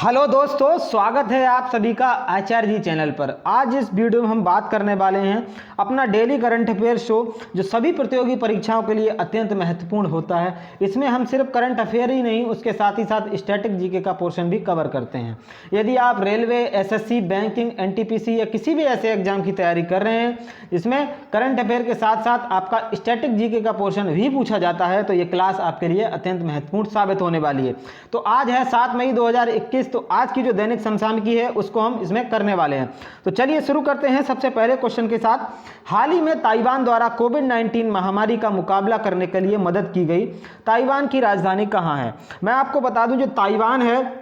Hello दोस्तों, स्वागत है आप सभी का आचार्य जी चैनल पर। आज इस वीडियो में हम बात करने वाले हैं अपना डेली करंट अफेयर शो, जो सभी प्रतियोगी परीक्षाओं के लिए अत्यंत महत्वपूर्ण होता है। इसमें हम सिर्फ करंट अफेयर ही नहीं, उसके साथ ही साथ स्टैटिक जीके का पोर्शन भी कवर करते हैं। यदि आप रेलवे, एसएससी, बैंकिंग, एनटीपीसी या किसी भी ऐसे एग्जाम की तैयारी कर रहे हैं इसमें करंट अफेयर के साथ साथ आपका स्टैटिक जीके का पोर्शन भी पूछा जाता है, तो ये क्लास आपके लिए अत्यंत महत्वपूर्ण साबित होने वाली है। तो आज है 7 मई 2021। तो आज की जो दैनिक समसामयिकी है उसको हम इसमें करने वाले हैं। तो चलिए शुरू करते हैं सबसे पहले क्वेश्चन के साथ। हाल ही में ताइवान द्वारा कोविड-19 महामारी का मुकाबला करने के लिए मदद की गई ताइवान की राजधानी कहाँ है? मैं आपको बता दूं, जो ताइवान है,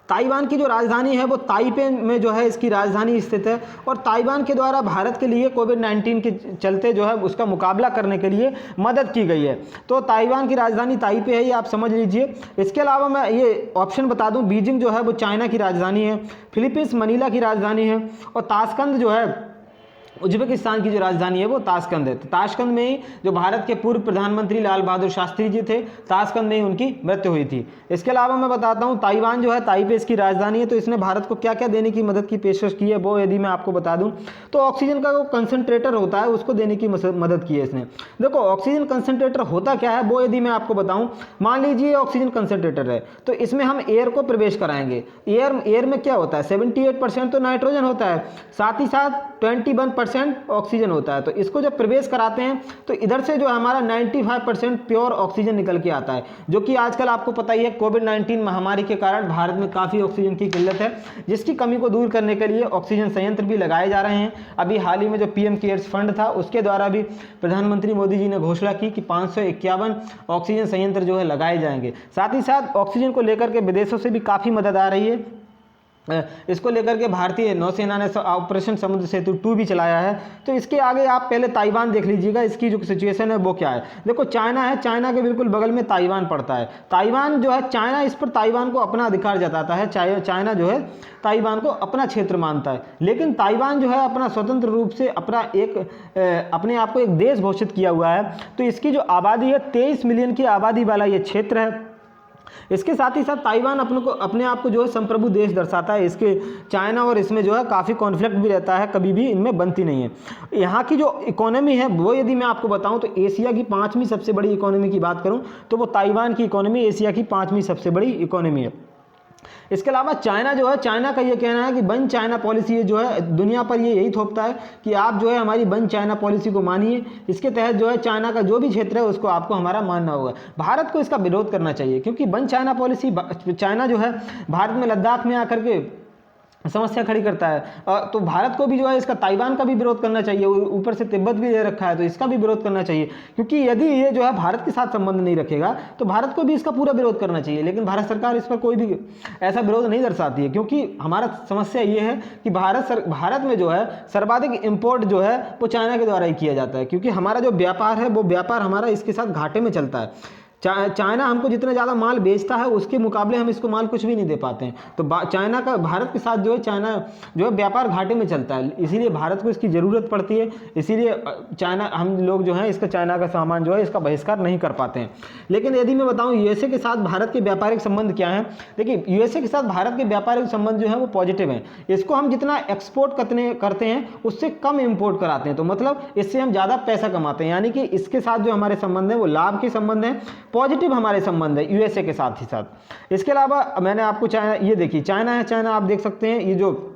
ताइवान की जो राजधानी है वो ताइपे में जो है इसकी राजधानी स्थित है। और ताइवान के द्वारा भारत के लिए कोविड-19 के चलते जो है उसका मुकाबला करने के लिए मदद की गई है। तो ताइवान की राजधानी ताइपे है, ये आप समझ लीजिए। इसके अलावा मैं ये ऑप्शन बता दूं, बीजिंग जो है वो चाइना की राजधानी है, फिलीपींस मनीला की राजधानी है, और ताशकंद जो है उज्बेकिस्तान की जो राजधानी है वो ताशकंद है। तो ताशकंद में ही जो भारत के पूर्व प्रधानमंत्री लाल बहादुर शास्त्री जी थे, ताशकंद में ही उनकी मृत्यु हुई थी। इसके अलावा मैं बताता हूँ, ताइवान जो है ताइपे इसकी राजधानी है। तो इसने भारत को क्या क्या देने की मदद की पेशकश की है वो यदि मैं आपको बता दूं, तो ऑक्सीजन का जो कंसनट्रेटर होता है उसको देने की मदद की है इसने। देखो, ऑक्सीजन कंसनट्रेटर होता क्या है वो यदि मैं आपको बताऊँ, मान लीजिए ऑक्सीजन कंसनट्रेटर है, तो इसमें हम एयर को प्रवेश कराएंगे। एयर में क्या होता है, 78% तो नाइट्रोजन होता है, साथ ही साथ 21% ऑक्सीजन होता है। तो इसको जब प्रवेश कराते हैं तो इधर से जो हमारा 95% प्योर ऑक्सीजन निकल के आता है, जो कि आजकल आपको पता ही है कोविड-19 महामारी के कारण भारत में काफ़ी ऑक्सीजन की किल्लत है, जिसकी कमी को दूर करने के लिए ऑक्सीजन संयंत्र भी लगाए जा रहे हैं। अभी हाल ही में जो पीएम केयर्स फंड था उसके द्वारा भी प्रधानमंत्री मोदी जी ने घोषणा की कि 551 ऑक्सीजन संयंत्र जो है लगाए जाएंगे। साथ ही साथ ऑक्सीजन को लेकर के विदेशों से भी काफ़ी मदद आ रही है। इसको लेकर के भारतीय नौसेना ने ऑपरेशन समुद्र सेतु 2 भी चलाया है। तो इसके आगे आप पहले ताइवान देख लीजिएगा, इसकी जो सिचुएशन है वो क्या है। देखो, चाइना है, चाइना के बिल्कुल बगल में ताइवान पड़ता है। ताइवान जो है, चाइना इस पर ताइवान को अपना अधिकार जताता है। चाइना जो है ताइवान को अपना क्षेत्र मानता है, लेकिन ताइवान जो है अपना स्वतंत्र रूप से अपने आप को एक देश घोषित किया हुआ है। तो इसकी जो आबादी है, 23 मिलियन की आबादी वाला ये क्षेत्र है। इसके साथ ही साथ ताइवान अपने आप को जो है संप्रभु देश दर्शाता है। इसके चाइना और इसमें जो है काफ़ी कॉन्फ्लिक्ट भी रहता है, कभी भी इनमें बनती नहीं है। यहाँ की जो इकोनॉमी है वो यदि मैं आपको बताऊं, तो एशिया की 5वीं सबसे बड़ी इकोनॉमी की बात करूं तो वो ताइवान की इकोनॉमी एशिया की 5वीं सबसे बड़ी इकोनॉमी है। इसके अलावा चाइना जो है, चाइना का ये कहना है कि वन चाइना पॉलिसी जो है दुनिया पर ये यही थोपता है कि आप जो है हमारी वन चाइना पॉलिसी को मानिए। इसके तहत जो है चाइना का जो भी क्षेत्र है उसको आपको हमारा मानना होगा। भारत को इसका विरोध करना चाहिए, क्योंकि वन चाइना पॉलिसी, चाइना जो है भारत में लद्दाख में आकर के समस्या खड़ी करता है। तो भारत को भी जो है इसका ताइवान का भी विरोध करना चाहिए। ऊपर से तिब्बत भी ले रखा है, तो इसका भी विरोध करना चाहिए, क्योंकि यदि ये जो है भारत के साथ संबंध नहीं रखेगा तो भारत को भी इसका पूरा विरोध करना चाहिए। लेकिन भारत सरकार इस पर कोई भी ऐसा विरोध नहीं दर्शाती है, क्योंकि हमारा समस्या ये है कि भारत में जो है सर्वाधिक इम्पोर्ट जो है वो चाइना के द्वारा ही किया जाता है, क्योंकि हमारा जो व्यापार है वो व्यापार हमारा इसके साथ घाटे में चलता है। चाइना हमको जितना ज़्यादा माल बेचता है उसके मुकाबले हम इसको माल कुछ भी नहीं दे पाते हैं। तो चाइना का भारत के साथ जो है, चाइना जो है व्यापार घाटे में चलता है, इसीलिए भारत को इसकी ज़रूरत पड़ती है। इसीलिए चाइना, हम लोग जो है इसका चाइना का सामान जो है इसका बहिष्कार नहीं कर पाते हैं। लेकिन यदि मैं बताऊँ यूएसए के साथ भारत के व्यापारिक संबंध क्या हैं, देखिए यूएसए के साथ भारत के व्यापारिक संबंध जो है वो पॉजिटिव हैं। इसको हम जितना एक्सपोर्ट करते हैं उससे कम इम्पोर्ट कराते हैं, तो मतलब इससे हम ज़्यादा पैसा कमाते हैं। यानी कि इसके साथ जो हमारे संबंध है वो लाभ के संबंध हैं, पॉजिटिव हमारे संबंध है यूएसए के साथ ही साथ। इसके अलावा मैंने आपको चाइना, ये देखिए चाइना है, चाइना आप देख सकते हैं, ये जो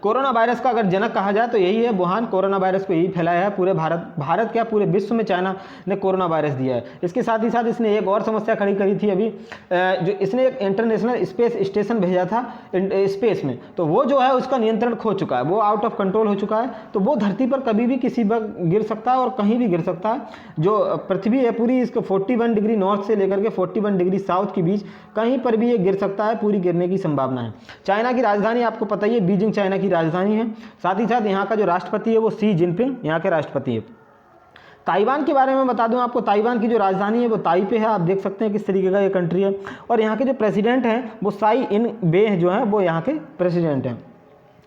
कोरोना वायरस का अगर जनक कहा जाए तो यही है वुहान। कोरोना वायरस को यही फैलाया है पूरे भारत क्या पूरे विश्व में चाइना ने कोरोना वायरस दिया है। इसके साथ ही साथ इसने एक और समस्या खड़ी करी थी अभी, जो इसने एक इंटरनेशनल स्पेस स्टेशन भेजा था स्पेस में, तो वो जो है उसका नियंत्रण खो चुका है, वो आउट ऑफ कंट्रोल हो चुका है। तो वो धरती पर कभी भी किसी वक्त गिर सकता है और कहीं भी गिर सकता है। जो पृथ्वी है पूरी, इसको 41 डिग्री नॉर्थ से लेकर के 41 डिग्री साउथ के बीच कहीं पर भी ये गिर सकता है, पूरी गिरने की संभावना है। चाइना की राजधानी आपको पता ही है, बीजिंग चाइना की राजधानी है। साथ ही साथ यहाँ का जो राष्ट्रपति है वो शी जिनपिंग यहाँ के राष्ट्रपति है। ताइवान के बारे में बता दूं आपको, ताइवान की जो राजधानी है वो ताइपे है। आप देख सकते हैं किस तरीके का ये कंट्री है। और यहाँ के जो प्रेसिडेंट हैं वो साई इन बे जो हैं वो यहाँ के प्रेसिडेंट हैं,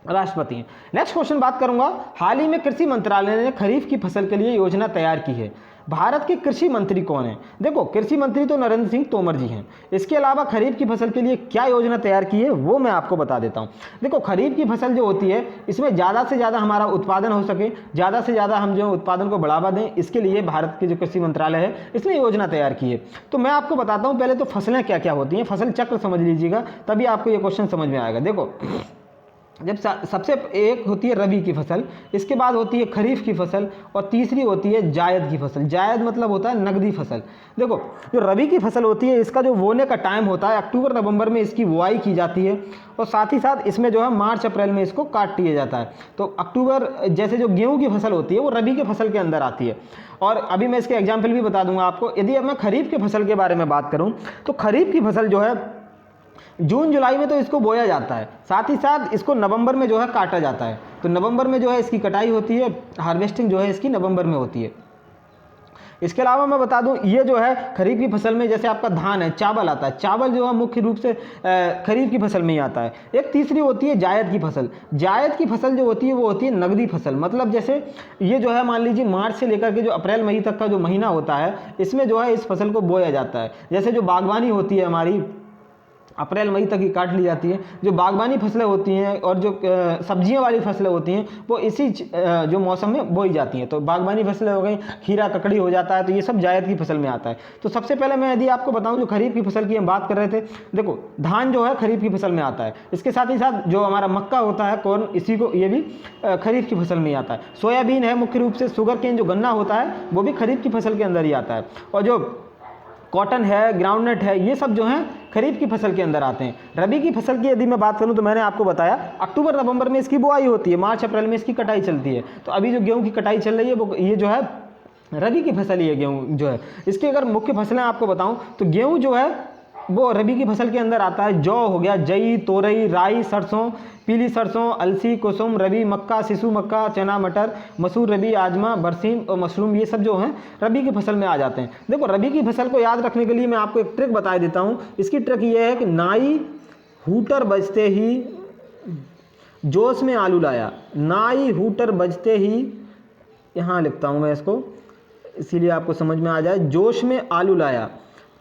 राष्ट्रपति हैं। नेक्स्ट क्वेश्चन बात करूंगा, हाल ही में कृषि मंत्रालय ने खरीफ की फसल के लिए योजना तैयार की है। भारत के कृषि मंत्री कौन है? देखो, कृषि मंत्री तो नरेंद्र सिंह तोमर जी हैं। इसके अलावा खरीफ की फसल के लिए क्या योजना तैयार की है वो मैं आपको बता देता हूं। देखो, खरीफ की फसल जो होती है इसमें ज़्यादा से ज़्यादा हमारा उत्पादन हो सके, ज़्यादा से ज़्यादा हम जो उत्पादन को बढ़ावा दें, इसके लिए भारत के जो कृषि मंत्रालय है इसने योजना तैयार की है। तो मैं आपको बताता हूँ पहले तो फसलें क्या क्या होती हैं, फसल चक्र समझ लीजिएगा, तभी आपको ये क्वेश्चन समझ में आएगा। देखो, जब सबसे एक होती है रबी की फसल, इसके बाद होती है खरीफ की फसल, और तीसरी होती है जायद की फसल। जायद मतलब होता है नकदी फसल। देखो, जो रबी की फसल होती है इसका जो बोने का टाइम होता है अक्टूबर नवंबर में इसकी बुआई की जाती है, और साथ ही साथ इसमें जो है मार्च अप्रैल में इसको काट लिया जाता है। तो अक्टूबर, जैसे जो गेहूँ की फसल होती है वो रबी के फसल के अंदर आती है। और अभी मैं इसके एग्जाम्पल भी बता दूंगा आपको। यदि अब मैं खरीफ की फसल के बारे में बात करूँ तो खरीफ की फसल जो है जून जुलाई में तो इसको बोया जाता है, साथ ही साथ इसको नवंबर में जो है काटा जाता है। तो नवंबर में जो है इसकी कटाई होती है, हार्वेस्टिंग जो है इसकी नवंबर में होती है। इसके अलावा मैं बता दूं, ये जो है खरीफ की फसल में जैसे आपका धान है, चावल आता है, चावल जो है मुख्य रूप से खरीफ की फसल में ही आता है। एक तीसरी होती है जायद की फसल। जायद की फसल जो होती है वो होती है नगदी फसल। मतलब जैसे ये जो है मान लीजिए मार्च से लेकर के जो अप्रैल मई तक का जो महीना होता है इसमें जो है इस फसल को बोया जाता है। जैसे जो बागवानी होती है हमारी अप्रैल मई तक ही काट ली जाती है। जो बागबानी फसलें होती हैं और जो सब्जियों वाली फसलें होती हैं वो इसी जो मौसम में बोई जाती हैं। तो बागबानी फसलें हो गई, खीरा ककड़ी हो जाता है, तो ये सब जायद की फसल में आता है। तो सबसे पहले मैं यदि आपको बताऊं जो खरीफ की फसल की हम बात कर रहे थे, देखो धान जो है खरीफ की फसल में आता है। इसके साथ ही साथ जो हमारा मक्का होता है, कॉर्न, इसी को ये भी खरीफ की फसल में ही आता है। सोयाबीन है मुख्य रूप से, शुगर केन जो गन्ना होता है वो भी खरीफ की फसल के अंदर ही आता है। और जो कॉटन है, ग्राउंडनट है, ये सब जो हैं खरीफ की फसल के अंदर आते हैं। रबी की फसल की यदि मैं बात करूं तो मैंने आपको बताया अक्टूबर नवंबर में इसकी बुआई होती है, मार्च अप्रैल में इसकी कटाई चलती है। तो अभी जो गेहूं की कटाई चल रही है वो ये जो है रबी की फसल ही है गेहूं जो है। इसकी अगर मुख्य फसलें आपको बताऊं तो गेहूं जो है वो रबी की फसल के अंदर आता है। जौ हो गया, जई, तोरई, राई, सरसों, पीली सरसों, अलसी, कुसुम, रबी, मक्का, शिशु मक्का, चना, मटर, मसूर, रबी, आजमा, बरसीम और मशरूम, ये सब जो हैं रबी की फसल में आ जाते हैं। देखो, रबी की फसल को याद रखने के लिए मैं आपको एक ट्रिक बता देता हूँ। इसकी ट्रिक ये है कि नाई हूटर बजते ही जोश में आलू लाया। नाई हूटर बजते ही, यहाँ लिखता हूँ मैं इसको इसीलिए आपको समझ में आ जाए, जोश में आलू लाया।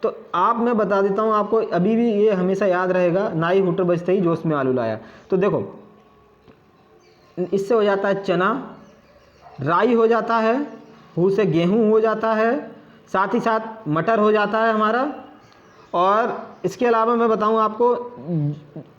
तो आप, मैं बता देता हूँ आपको, अभी भी ये हमेशा याद रहेगा, नाई हूटर बजते ही जोश में आलू लाया। तो देखो, इससे हो जाता है चना, राई हो जाता है, हू से गेहूं हो जाता है, साथ ही साथ मटर हो जाता है हमारा, और इसके अलावा मैं बताऊं आपको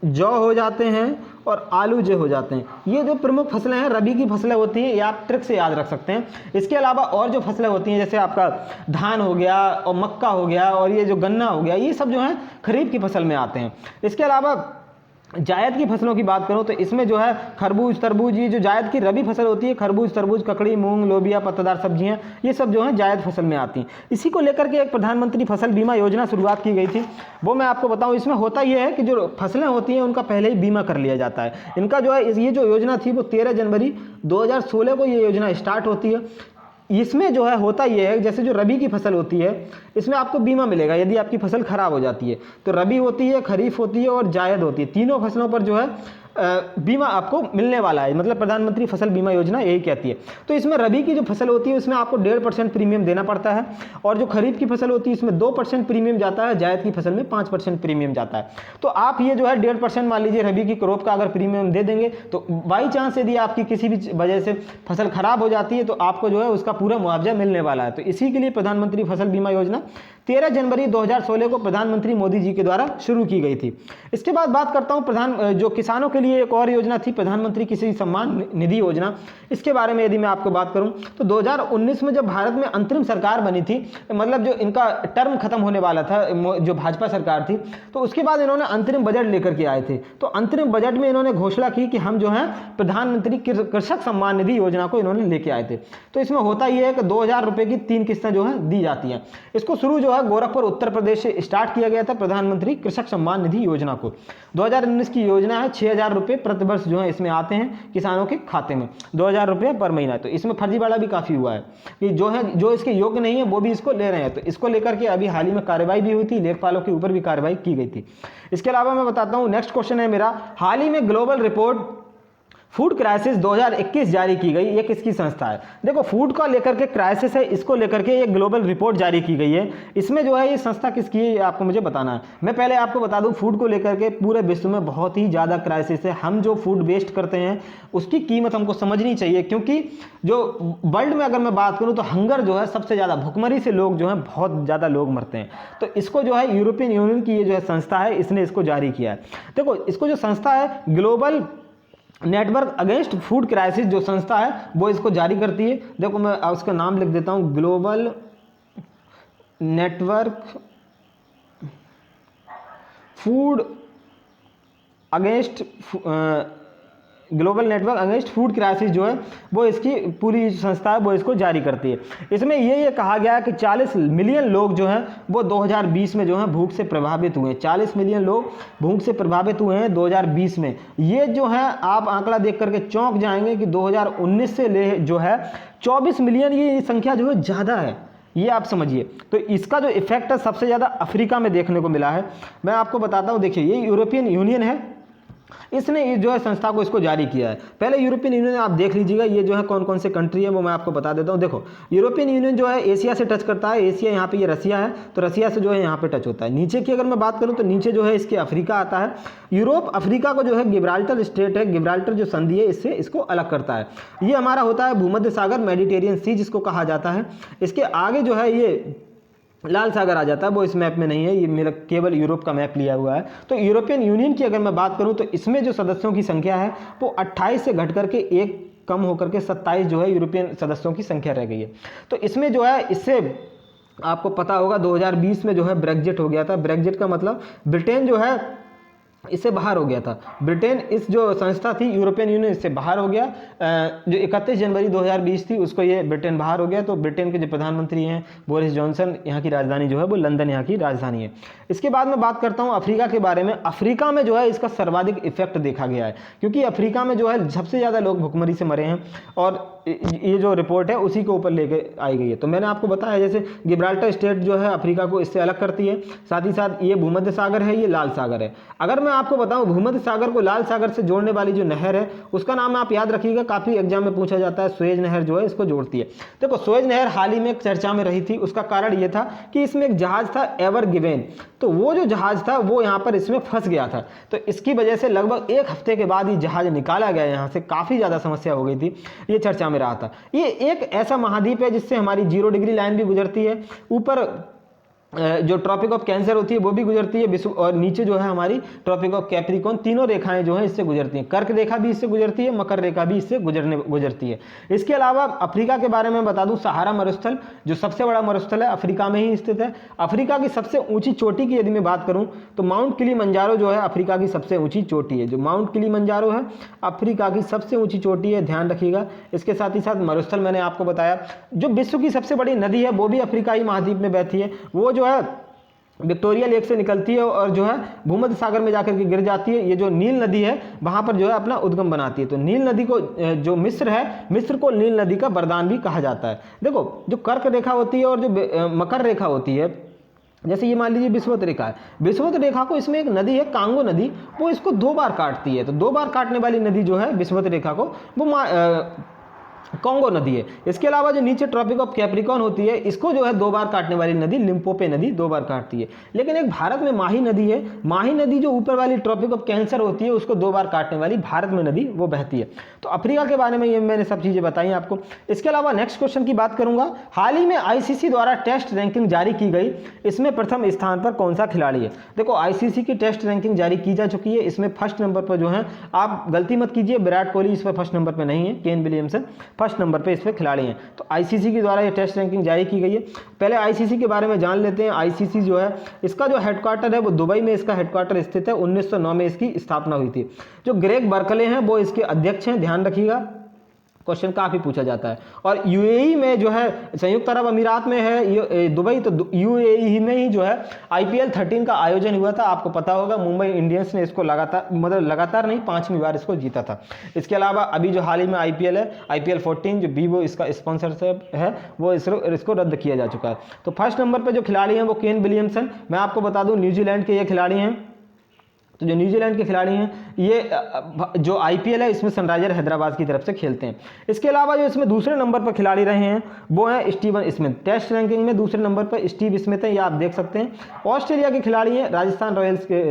जौ हो जाते हैं और आलू जो हो जाते हैं। ये जो प्रमुख फसलें हैं रबी की फसलें होती हैं, ये आप ट्रिक से याद रख सकते हैं। इसके अलावा और जो फसलें होती हैं जैसे आपका धान हो गया और मक्का हो गया और ये जो गन्ना हो गया, ये सब जो है खरीफ की फसल में आते हैं। इसके अलावा जायद की फसलों की बात करूं तो इसमें जो है खरबूज, तरबूज, ये जो जायद की रबी फसल होती है, खरबूज, तरबूज, ककड़ी, मूंग, लोबिया, पत्तेदार सब्जियां, ये सब जो है जायद फसल में आती हैं। इसी को लेकर के एक प्रधानमंत्री फसल बीमा योजना शुरुआत की गई थी, वो मैं आपको बताऊं। इसमें होता यह है कि जो फसलें होती हैं उनका पहले ही बीमा कर लिया जाता है। इनका जो है ये जो योजना थी वो 13 जनवरी 2016 को ये योजना स्टार्ट होती है। इसमें जो है होता ये है, जैसे जो रबी की फसल होती है इसमें आपको बीमा मिलेगा यदि आपकी फसल खराब हो जाती है। तो रबी होती है, खरीफ होती है और जायद होती है, तीनों फसलों पर जो है बीमा आपको मिलने वाला है। मतलब प्रधानमंत्री फसल बीमा योजना यही कहती है। तो इसमें रबी की जो फसल होती है उसमें आपको 1.5% प्रीमियम देना पड़ता है, और जो खरीफ की फसल होती है इसमें 2% प्रीमियम जाता है, जायद की फसल में 5% प्रीमियम जाता है। तो आप ये जो है 1.5% मान लीजिए रबी की क्रॉप का अगर प्रीमियम दे देंगे तो बाई चांस यदि आपकी किसी भी वजह से फसल खराब हो जाती है तो आपको जो है उसका पूरा मुआवजा मिलने वाला है। तो इसी के लिए प्रधानमंत्री फसल बीमा योजना 13 जनवरी 2016 को प्रधानमंत्री मोदी जी के द्वारा शुरू की गई थी। इसके बाद बात करता हूं जो किसानों के लिए एक और योजना थी, प्रधानमंत्री किसान सम्मान निधि योजना। इसके बारे में यदि मैं आपको बात करूं तो 2019 में जब भारत में अंतरिम सरकार बनी थी, मतलब जो इनका टर्म खत्म होने वाला था, जो भाजपा सरकार थी, तो उसके बाद इन्होंने अंतरिम बजट लेकर के आए थे। तो अंतरिम बजट में इन्होंने घोषणा की कि हम जो है प्रधानमंत्री कृषक सम्मान निधि योजना को इन्होंने लेके आए थे। तो इसमें होता यह है कि 2000 रुपए की 3 किस्तें जो है दी जाती हैं। इसको शुरू जो है गोरखपुर उत्तर प्रदेश से स्टार्ट किया गया था, प्रधानमंत्री कृषक सम्मान निधि योजना को। 2019 की योजना है, 6000 रुपए प्रति वर्ष जो है इसमें आते हैं किसानों के खाते में, 2000 रुपए पर महीना। तो इसमें फर्जीवाड़ा भी काफी हुआ है कि जो इसके योग्य नहीं है वो भी इसको ले रहे हैं। तो इसको लेकर के अभी हाल ही में कार्रवाई भी हुई थी, लेखपालों के ऊपर भी कार्रवाई की गई थी। इसके अलावा मैं बताता हूं, नेक्स्ट क्वेश्चन है मेरा, हाल ही में ग्लोबल रिपोर्ट फूड क्राइसिस 2021 जारी की गई, ये किसकी संस्था है? देखो फूड को लेकर के क्राइसिस है, इसको लेकर के एक ग्लोबल रिपोर्ट जारी की गई है। इसमें जो है ये संस्था किसकी है ये आपको मुझे बताना है। मैं पहले आपको बता दूं फूड को लेकर के पूरे विश्व में बहुत ही ज़्यादा क्राइसिस है। हम जो फूड वेस्ट करते हैं उसकी कीमत हमको समझनी चाहिए, क्योंकि जो वर्ल्ड में अगर मैं बात करूँ तो हंगर जो है सबसे ज़्यादा, भुखमरी से लोग जो है बहुत ज़्यादा लोग मरते हैं। तो इसको जो है यूरोपियन यूनियन की ये जो है संस्था है, इसने इसको जारी किया है। देखो इसको जो संस्था है global network against food crisis जो संस्था है वो इसको जारी करती है। देखो मैं उसका नाम लिख देता हूँ, global network food against global network against food crisis जो है वो इसकी पूरी संस्था है वो इसको जारी करती है। इसमें ये कहा गया है कि 40 मिलियन लोग जो हैं वो 2020 में जो हैं भूख से प्रभावित हुए हैं। 40 मिलियन लोग भूख से प्रभावित हुए हैं 2020 में। ये जो है आप आंकड़ा देख करके चौंक जाएंगे कि 2019 से ले जो है 24 मिलियन ये संख्या जो है ज़्यादा है, ये आप समझिए। तो इसका जो इफेक्ट है सबसे ज़्यादा अफ्रीका में देखने को मिला है। मैं आपको बताता हूँ, देखिए ये यूरोपियन यूनियन है, इसने जो है संस्था को इसको जारी किया है। पहले यूरोपियन यूनियन आप देख लीजिएगा ये जो है कौन कौन से कंट्री है वो मैं आपको बता देता हूँ। देखो यूरोपियन यूनियन जो है एशिया से टच करता है, एशिया यहाँ पे ये रसिया है, तो रसिया से जो है यहाँ पे टच होता है। नीचे की अगर मैं बात करूँ तो नीचे जो है इसके अफ्रीका आता है। यूरोप अफ्रीका को जो है गिब्राल्टर स्टेट है, गिब्राल्टर जो संधि है इससे इसको अलग करता है। ये हमारा होता है भूमध्य सागर, मेडिटेरियन सी जिसको कहा जाता है। इसके आगे जो है ये लाल सागर आ जाता है, वो इस मैप में नहीं है, ये मेरा केवल यूरोप का मैप लिया हुआ है। तो यूरोपियन यूनियन की अगर मैं बात करूं तो इसमें जो सदस्यों की संख्या है वो 28 से घट करके एक कम होकर के 27 जो है यूरोपियन सदस्यों की संख्या रह गई है। तो इसमें जो है इससे आपको पता होगा 2020 में जो है ब्रेग्जिट हो गया था। ब्रेग्जिट का मतलब ब्रिटेन जो है इससे बाहर हो गया था। ब्रिटेन इस जो संस्था थी यूरोपियन यूनियन इससे बाहर हो गया। जो 31 जनवरी 2020 थी उसको ये ब्रिटेन बाहर हो गया। तो ब्रिटेन के जो प्रधानमंत्री हैं बोरिस जॉनसन, यहाँ की राजधानी जो है वो लंदन यहाँ की राजधानी है। इसके बाद मैं बात करता हूँ अफ्रीका के बारे में। अफ्रीका में जो है इसका सर्वाधिक इफेक्ट देखा गया है, क्योंकि अफ्रीका में जो है सबसे ज़्यादा लोग भुखमरी से मरे हैं और ये जो रिपोर्ट है उसी के ऊपर लेके आई गई है। तो मैंने आपको बताया जैसे गिब्राल्टर स्टेट जो है अफ्रीका को इससे अलग करती है, साथ ही साथ ये भूमध्य सागर है, ये लाल सागर है। अगर मैं आपको बताऊं भूमध्य सागर को लाल सागर से जोड़ने वाली जो नहर है उसका नाम आप याद रखिएगा, काफी एग्जाम में पूछा जाता है, सुएज नहर जो है इसको जोड़ती है। देखो सुएज नहर हाल ही में एक चर्चा में रही थी, उसका कारण ये था कि इसमें एक जहाज था एवर गिवेन, तो वो जो जहाज था वो यहाँ पर इसमें फंस गया था। तो इसकी वजह से लगभग एक हफ्ते के बाद ये जहाज निकाला गया यहाँ से, काफी ज्यादा समस्या हो गई थी, ये चर्चा में रहा था। ये एक ऐसा महाद्वीप है जिससे हमारी 0 डिग्री लाइन भी गुजरती है, ऊपर जो ट्रॉपिक ऑफ कैंसर होती है वो भी गुजरती है विश्व, और नीचे जो है हमारी ट्रॉपिक ऑफ कैप्रिकॉर्न, तीनों रेखाएं जो है इससे गुजरती हैं। कर्क रेखा भी इससे गुजरती है, मकर रेखा भी इससे गुजरती है। इसके अलावा अफ्रीका के बारे में बता दूं, सहारा मरुस्थल जो सबसे बड़ा मरुस्थल है अफ्रीका में ही स्थित है। अफ्रीका की सबसे ऊंची चोटी की यदि मैं बात करूं तो माउंट किलिमंजारो जो है अफ्रीका की सबसे ऊंची चोटी है। जो माउंट किलिमंजारो है अफ्रीका की सबसे ऊंची चोटी है, ध्यान रखिएगा। इसके साथ ही साथ मरुस्थल मैंने आपको बताया। जो विश्व की सबसे बड़ी नदी है वो भी अफ्रीकाई महाद्वीप में बहती है, वो जो है विक्टोरिया लेक से निकलती है और जो है भूमध्य सागर में जाकर के गिर जाती है। ये जो नील नदी है वहां पर जो है अपना उद्गम बनाती है। तो नील नदी को जो मिस्र है, मिस्र को नील नदी का वरदान भी कहा जाता है। देखो जो कर्क रेखा होती है और जो मकर रेखा होती है, जैसे ये मान लीजिए विषुवत रेखा है, विषुवत रेखा को इसमें एक नदी है कांगो नदी, वो इसको 2 बार काटती है। तो 2 बार काटने वाली नदी जो है विषुवत रेखा को वो कांगो नदी है। इसके अलावा जो नीचे ट्रॉपिक ऑफ कैप्रिकॉर्न होती है इसको जो है 2 बार काटने वाली नदी लिम्पोपो नदी 2 बार काटती है। लेकिन एक भारत में माही नदी है, माही नदी जो ऊपर वाली ट्रॉपिक ऑफ कैंसर होती है उसको 2 बार काटने वाली भारत में नदी वो बहती है। तो अफ्रीका के बारे में ये मैंने सब चीजें बताई आपको। इसके अलावा नेक्स्ट क्वेश्चन की बात करूंगा। हाल ही में आईसीसी द्वारा टेस्ट रैंकिंग जारी की गई, इसमें प्रथम स्थान पर कौन सा खिलाड़ी है? देखो आईसीसी की टेस्ट रैंकिंग जारी की जा चुकी है, इसमें फर्स्ट नंबर पर जो है, आप गलती मत कीजिए, विराट कोहली इस पर फर्स्ट नंबर पर नहीं है, केन विलियमसन फर्स्ट नंबर पे इस पे खिलाड़ी हैं। तो आईसीसी के द्वारा ये टेस्ट रैंकिंग जारी की गई है। पहले आईसीसी के बारे में जान लेते हैं। आईसीसी जो है इसका जो हेडक्वार्टर है वो दुबई में इसका हेडक्वार्टर स्थित है। 1909 में इसकी स्थापना हुई थी। जो ग्रेग बर्कले हैं वो इसके अध्यक्ष हैं, ध्यान रखिएगा, क्वेश्चन काफी पूछा जाता है। और यूएई में जो है, संयुक्त अरब अमीरात में है दुबई, तो यूएई में ही जो है आईपीएल 13 का आयोजन हुआ था। आपको पता होगा मुंबई इंडियंस ने इसको लगातार नहीं 5वीं बार इसको जीता था। इसके अलावा अभी जो हाल ही में आईपीएल है, आईपीएल 14 जो वीवो इसका स्पॉन्सरशिप है वो इसको रद्द किया जा चुका है। तो फर्स्ट नंबर पर जो खिलाड़ी हैं वो केन विलियमसन, मैं आपको बता दूं न्यूजीलैंड के ये खिलाड़ी हैं। तो जो न्यूजीलैंड के खिलाड़ी हैं ये जो आईपीएल है इसमें सनराइजर हैदराबाद की तरफ से खेलते हैं। इसके अलावा जो इसमें दूसरे नंबर पर खिलाड़ी रहे हैं वो हैं स्टीवन स्मिथ। टेस्ट रैंकिंग में दूसरे नंबर पर स्टीव स्मिथ है, ये आप देख सकते हैं। ऑस्ट्रेलिया के खिलाड़ी हैं, राजस्थान रॉयल्स के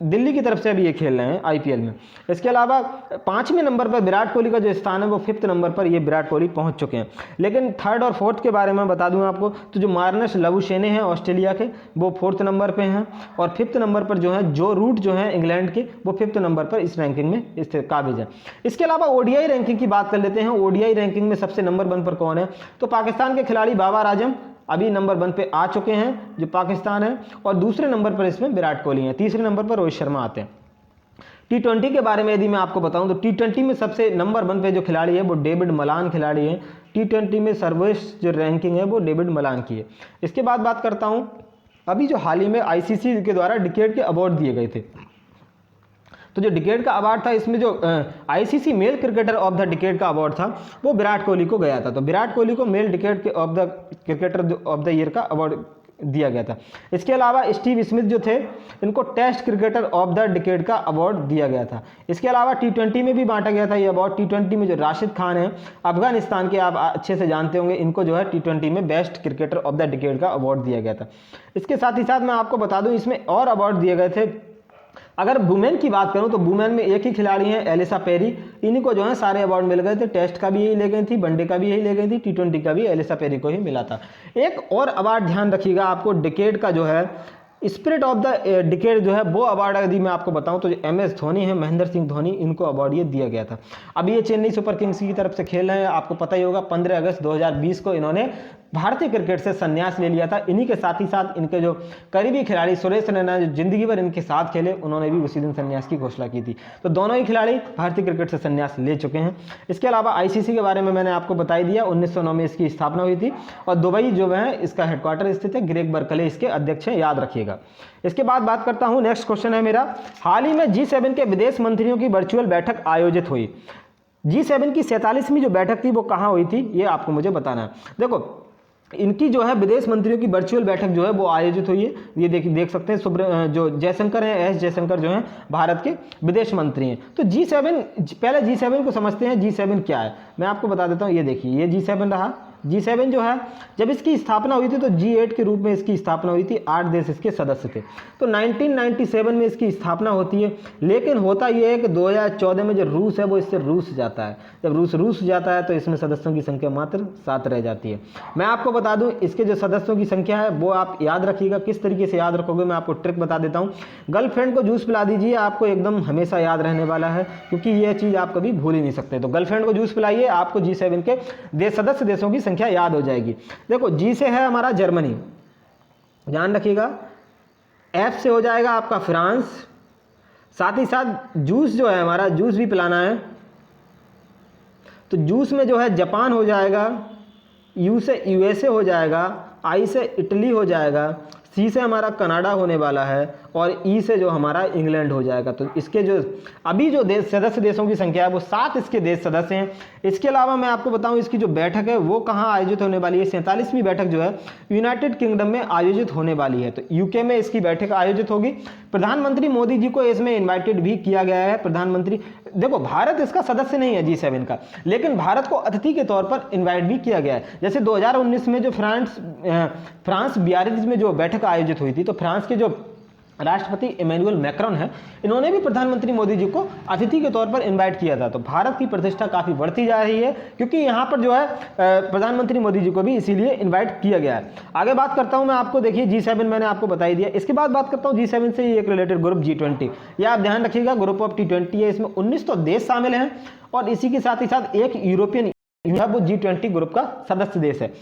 दिल्ली की तरफ से अभी ये खेल रहे हैं आईपीएल में। इसके अलावा 5वें नंबर पर विराट कोहली का जो स्थान है वो 5th नंबर पर ये विराट कोहली पहुँच चुके हैं। लेकिन 3rd और 4th के बारे में बता दूँ आपको, तो जो मार्नस लबुशेने हैं ऑस्ट्रेलिया के वो 4th नंबर पर हैं, और 5th नंबर पर जो है जो रूट जो है इंग्लैंड के वो 5th नंबर पर इस रैंकिंग में काबिज है। इसके अलावा ओडीआई रैंकिंग की बात कर लेते हैं। ओडीआई रैंकिंग में सबसे नंबर 1 पर कौन है, तो पाकिस्तान के खिलाड़ी बाबर आजम अभी नंबर 1 पे आ चुके हैं जो पाकिस्तान है, और दूसरे नंबर पर इसमें विराट कोहली हैं, तीसरे नंबर पर रोहित शर्मा आते हैं। T20 के बारे में यदि मैं आपको बताऊं तो T20 में सबसे नंबर 1 पे जो खिलाड़ी है वो डेविड मलान खिलाड़ी है। T20 में सर्वश्रेष्ठ जो रैंकिंग है वो डेविड मलान की है। इसके बाद बात करता हूं अभी जो हाल ही में आईसीसी के द्वारा डिकेड के अवार्ड दिए गए थे, तो जो डिकेड का अवार्ड था इसमें जो ICC male cricketer of the decade का अवार्ड था वो विराट कोहली को गया था। तो विराट कोहली को मेल डिकेड के of the cricketer of the year का अवार्ड दिया गया था। इसके अलावा स्टीव स्मिथ जो थे इनको test cricketer of the decade का अवार्ड दिया गया था। इसके अलावा T20 में भी बांटा गया था ये अवार्ड। T20 में जो राशिद खान है अफगानिस्तान के, आप अच्छे से जानते होंगे, इनको जो है T20 में best cricketer of the decade का अवार्ड दिया गया था। इसके साथ ही साथ मैं आपको बता दूं इसमें और अवार्ड दिए गए थे। अगर वुमेन की बात करूं तो वुमेन में एक ही खिलाड़ी हैं एलिसा पेरी, इन्हीं को जो है सारे अवार्ड मिल गए थे। टेस्ट का भी यही ले गई थी, वनडे का भी यही ले गई थी, T20 का भी एलिसा पेरी को ही मिला था। एक और अवार्ड ध्यान रखिएगा आपको, डिकेड का जो है स्पिरिट ऑफ द डिकेड जो है वो अवार्ड यदि मैं आपको बताऊं तो जो MS धोनी है, महेंद्र सिंह धोनी, इनको अवार्ड ये दिया गया था। अभी ये चेन्नई सुपर किंग्स की तरफ से खेल रहे हैं, आपको पता ही होगा 15 अगस्त 2020 को इन्होंने भारतीय क्रिकेट से संन्यास ले लिया था। इन्हीं के साथ ही साथ इनके जो करीबी खिलाड़ी सुरेश रैना जो जिंदगी भर इनके साथ खेले, उन्होंने भी उसी दिन संन्यास की घोषणा की थी। तो दोनों ही खिलाड़ी भारतीय क्रिकेट से संन्यास ले चुके हैं। इसके अलावा आईसीसी के बारे में मैंने आपको बता ही दिया, 1909 में इसकी स्थापना हुई थी, और दुबई जो है इसका हेडक्वार्टर स्थित है। ग्रेग बर्कले इसके अध्यक्ष हैं, याद रखिएगा। इसके बाद बात करता हूँ, नेक्स्ट क्वेश्चन है मेरा, हाल ही में G7 के विदेश मंत्रियों की वर्चुअल बैठक आयोजित हुई। G7 की 47वीं जो बैठक थी वो कहाँ हुई थी, ये आपको मुझे बताना है। देखो इनकी जो है विदेश मंत्रियों की वर्चुअल बैठक जो है वो आयोजित हुई है। ये देख सकते हैं जो जयशंकर हैं, S जयशंकर जो हैं भारत के विदेश मंत्री हैं। तो G7, पहले G7 को समझते हैं, G7 क्या है मैं आपको बता देता हूँ। ये देखिए ये G7 रहा। G7 जो है जब इसकी स्थापना हुई थी तो G8 के रूप में इसकी स्थापना हुई थी, 8 देश इसके सदस्य थे। तो 1997 में इसकी स्थापना होती है। लेकिन होता यह है कि 2014 में जो रूस है वो इससे रूस जाता है। जब रूस जाता है तो इसमें सदस्यों की संख्या मात्र 7 रह जाती है। मैं आपको बता दूं इसके जो सदस्यों की संख्या है वो आप याद रखिएगा। किस तरीके से याद रखोगे मैं आपको ट्रिक बता देता हूँ। गर्लफ्रेंड को जूस पिला दीजिए, आपको एकदम हमेशा याद रहने वाला है, क्योंकि यह चीज़ आप कभी भूल ही नहीं सकते। तो गर्लफ्रेंड को जूस पिलाइए, आपको G7 के सदस्य देशों की संख्या याद हो जाएगी। देखो G से है हमारा जर्मनी, ध्यान रखिएगा। F से हो जाएगा आपका फ्रांस, साथ ही साथ जूस जो है हमारा, जूस भी पिलाना है तो जूस में जो है जापान हो जाएगा, U से USA हो जाएगा, I से इटली हो जाएगा, C से हमारा कनाडा होने वाला है, और E से जो हमारा इंग्लैंड हो जाएगा। तो इसके जो अभी जो सदस्य देशों की संख्या है वो 7 इसके देश सदस्य हैं। इसके अलावा मैं आपको बताऊं इसकी जो बैठक है वो कहाँ आयोजित होने वाली है। 47वीं बैठक जो है यूनाइटेड किंगडम में आयोजित होने वाली है। तो UK में इसकी बैठक आयोजित होगी। प्रधानमंत्री मोदी जी को इसमें इन्वाइटेड भी किया गया है। प्रधानमंत्री, देखो भारत इसका सदस्य नहीं है G7 का, लेकिन भारत को अतिथि के तौर पर इन्वाइट भी किया गया है। जैसे 2019 में जो फ्रांस बियारित्ज में जो बैठक आयोजित हुई थी, तो फ्रांस के जो राष्ट्रपति इमैनुअल मैक्रोन है, इन्होंने भी प्रधानमंत्री मोदी जी को अतिथि के तौर पर इनवाइट किया था। तो भारत की प्रतिष्ठा काफ़ी बढ़ती जा रही है, क्योंकि यहाँ पर जो है प्रधानमंत्री मोदी जी को भी इसीलिए इनवाइट किया गया है। आगे बात करता हूँ मैं आपको, देखिए G7 मैंने आपको बता ही दिया। इसके बाद बात करता हूँ G7 से एक रिलेटेड ग्रुप G20। यह आप ध्यान रखिएगा, ग्रुप ऑफ T20 है, इसमें 19 तो देश शामिल हैं, और इसी के साथ ही साथ एक यूरोपियन यूनियन वो G20 ग्रुप का सदस्य देश है।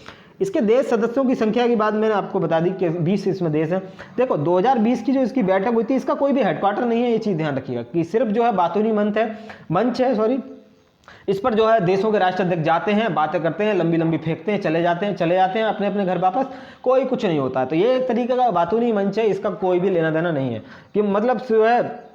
इसके देश सदस्यों की संख्या की बात मैंने आपको बता दी कि 20 इसमें देश हैं। देखो 2020 की जो इसकी बैठक हुई थी, इसका कोई भी हेडक्वार्टर नहीं है, ये चीज़ ध्यान रखिएगा कि सिर्फ जो है बातूनी मंच है इस पर जो है देशों के राष्ट्राध्यक्ष जाते हैं, बातें करते हैं, लंबी लंबी फेंकते हैं, चले जाते हैं अपने अपने घर वापस, कोई कुछ नहीं होता है। तो ये एक तरीके का बातूनी मंच है, इसका कोई भी लेना देना नहीं है, कि मतलब जो है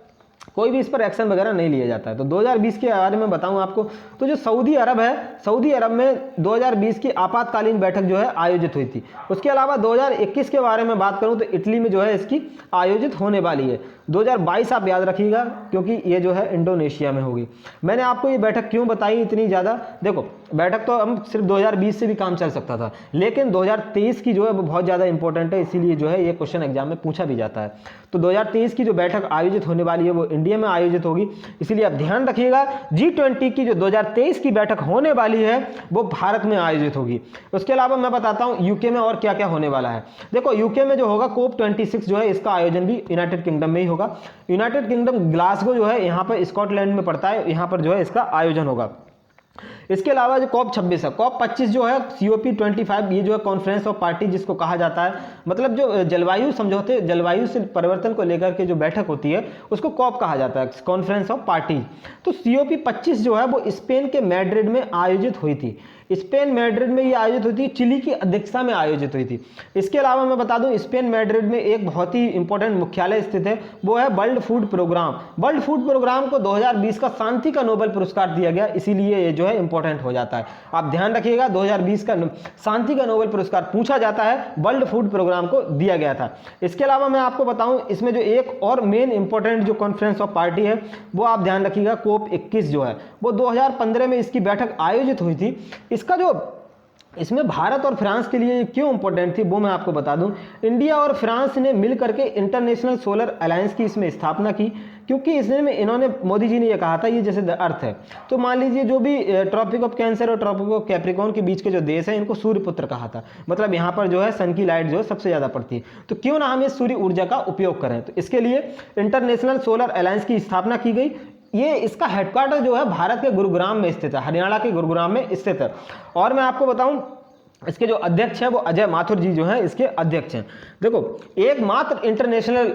कोई भी इस पर एक्शन वगैरह नहीं लिया जाता है। तो 2020 के बारे में बताऊं आपको, तो जो सऊदी अरब है, सऊदी अरब में 2020 की आपातकालीन बैठक जो है आयोजित हुई थी। उसके अलावा 2021 के बारे में बात करूं तो इटली में जो है इसकी आयोजित होने वाली है। 2022 आप याद रखिएगा, क्योंकि ये जो है इंडोनेशिया में होगी। मैंने आपको ये बैठक क्यों बताई इतनी ज़्यादा, देखो बैठक तो हम सिर्फ 2020 से भी काम चल सकता था, लेकिन 2023 की जो है वो बहुत ज़्यादा इंपॉर्टेंट है, इसीलिए जो है ये क्वेश्चन एग्जाम में पूछा भी जाता है। तो 2023 की जो बैठक आयोजित होने वाली है वो इंडिया में आयोजित होगी, इसीलिए आप ध्यान रखिएगा G20 की जो 2023 की बैठक होने वाली है वो भारत में आयोजित होगी। उसके अलावा मैं बताता हूँ यूके में और क्या क्या होने वाला है। देखो यूके में जो होगा COP26 जो है इसका आयोजन भी यूनाइटेड किंगडम में ही होगा। यूनाइटेड किंगडम ग्लासगो जो है यहाँ पर स्कॉटलैंड में पड़ता है, यहाँ पर जो है इसका आयोजन होगा। इसके अलावा जो COP26 है, COP25 जो है COP25 ये जो है कॉन्फ्रेंस ऑफ पार्टी जिसको कहा जाता है, मतलब जो जलवायु समझौते, जलवायु से परिवर्तन को लेकर के जो बैठक होती है उसको COP कहा जाता है, कॉन्फ्रेंस ऑफ पार्टी। तो COP25 जो है वो स्पेन के मैड्रिड में आयोजित हुई थी। स्पेन मैड्रिड में ये आयोजित हुई थी, चिली की अध्यक्षता में आयोजित हुई थी। इसके अलावा मैं बता दूं स्पेन मैड्रिड में एक बहुत ही इंपॉर्टेंट मुख्यालय स्थित है, वो है World Food Programme. World Food Programme को 2020 का शांति का नोबेल पुरस्कार दिया गया, इसीलिए ये जो है इंपॉर्टेंट हो जाता है। आप ध्यान रखिएगा 2020 का शांति का नोबेल पुरस्कार पूछा जाता है, वर्ल्ड फूड प्रोग्राम को दिया गया था। इसके अलावा मैं आपको बताऊं इसमें जो एक और मेन इंपॉर्टेंट जो कॉन्फ्रेंस ऑफ पार्टी है वो आप ध्यान रखिएगा COP21 जो है वो 2015 में इसकी बैठक आयोजित हुई थी। इसका जो इसमें भारत और फ्रांस के लिए क्यों इंपॉर्टेंट थी वो मैं आपको बता दूं। इंडिया और फ्रांस ने मिल करके इंटरनेशनल सोलर अलायंस की इसमें स्थापना की, क्योंकि इसमें इन्होंने, मोदी जी ने ये कहा था ये जैसे अर्थ है, तो मान लीजिए जो भी ट्रॉपिक ऑफ कैंसर और ट्रॉपिक ऑफ कैप्रिकॉर्न के बीच के जो देश है इनको सूर्य पुत्र कहा था, मतलब यहाँ पर जो है सन की लाइट जो है सबसे ज़्यादा पड़ती है, तो क्यों ना हम इस सूर्य ऊर्जा का उपयोग करें। तो इसके लिए इंटरनेशनल सोलर अलायंस की स्थापना की गई। ये इसका हेडक्वार्टर जो है भारत के गुरुग्राम में स्थित है, हरियाणा के गुरुग्राम में स्थित है। और मैं आपको बताऊं इसके जो अध्यक्ष हैं वो अजय माथुर जी जो हैं इसके अध्यक्ष हैं। देखो एकमात्र इंटरनेशनल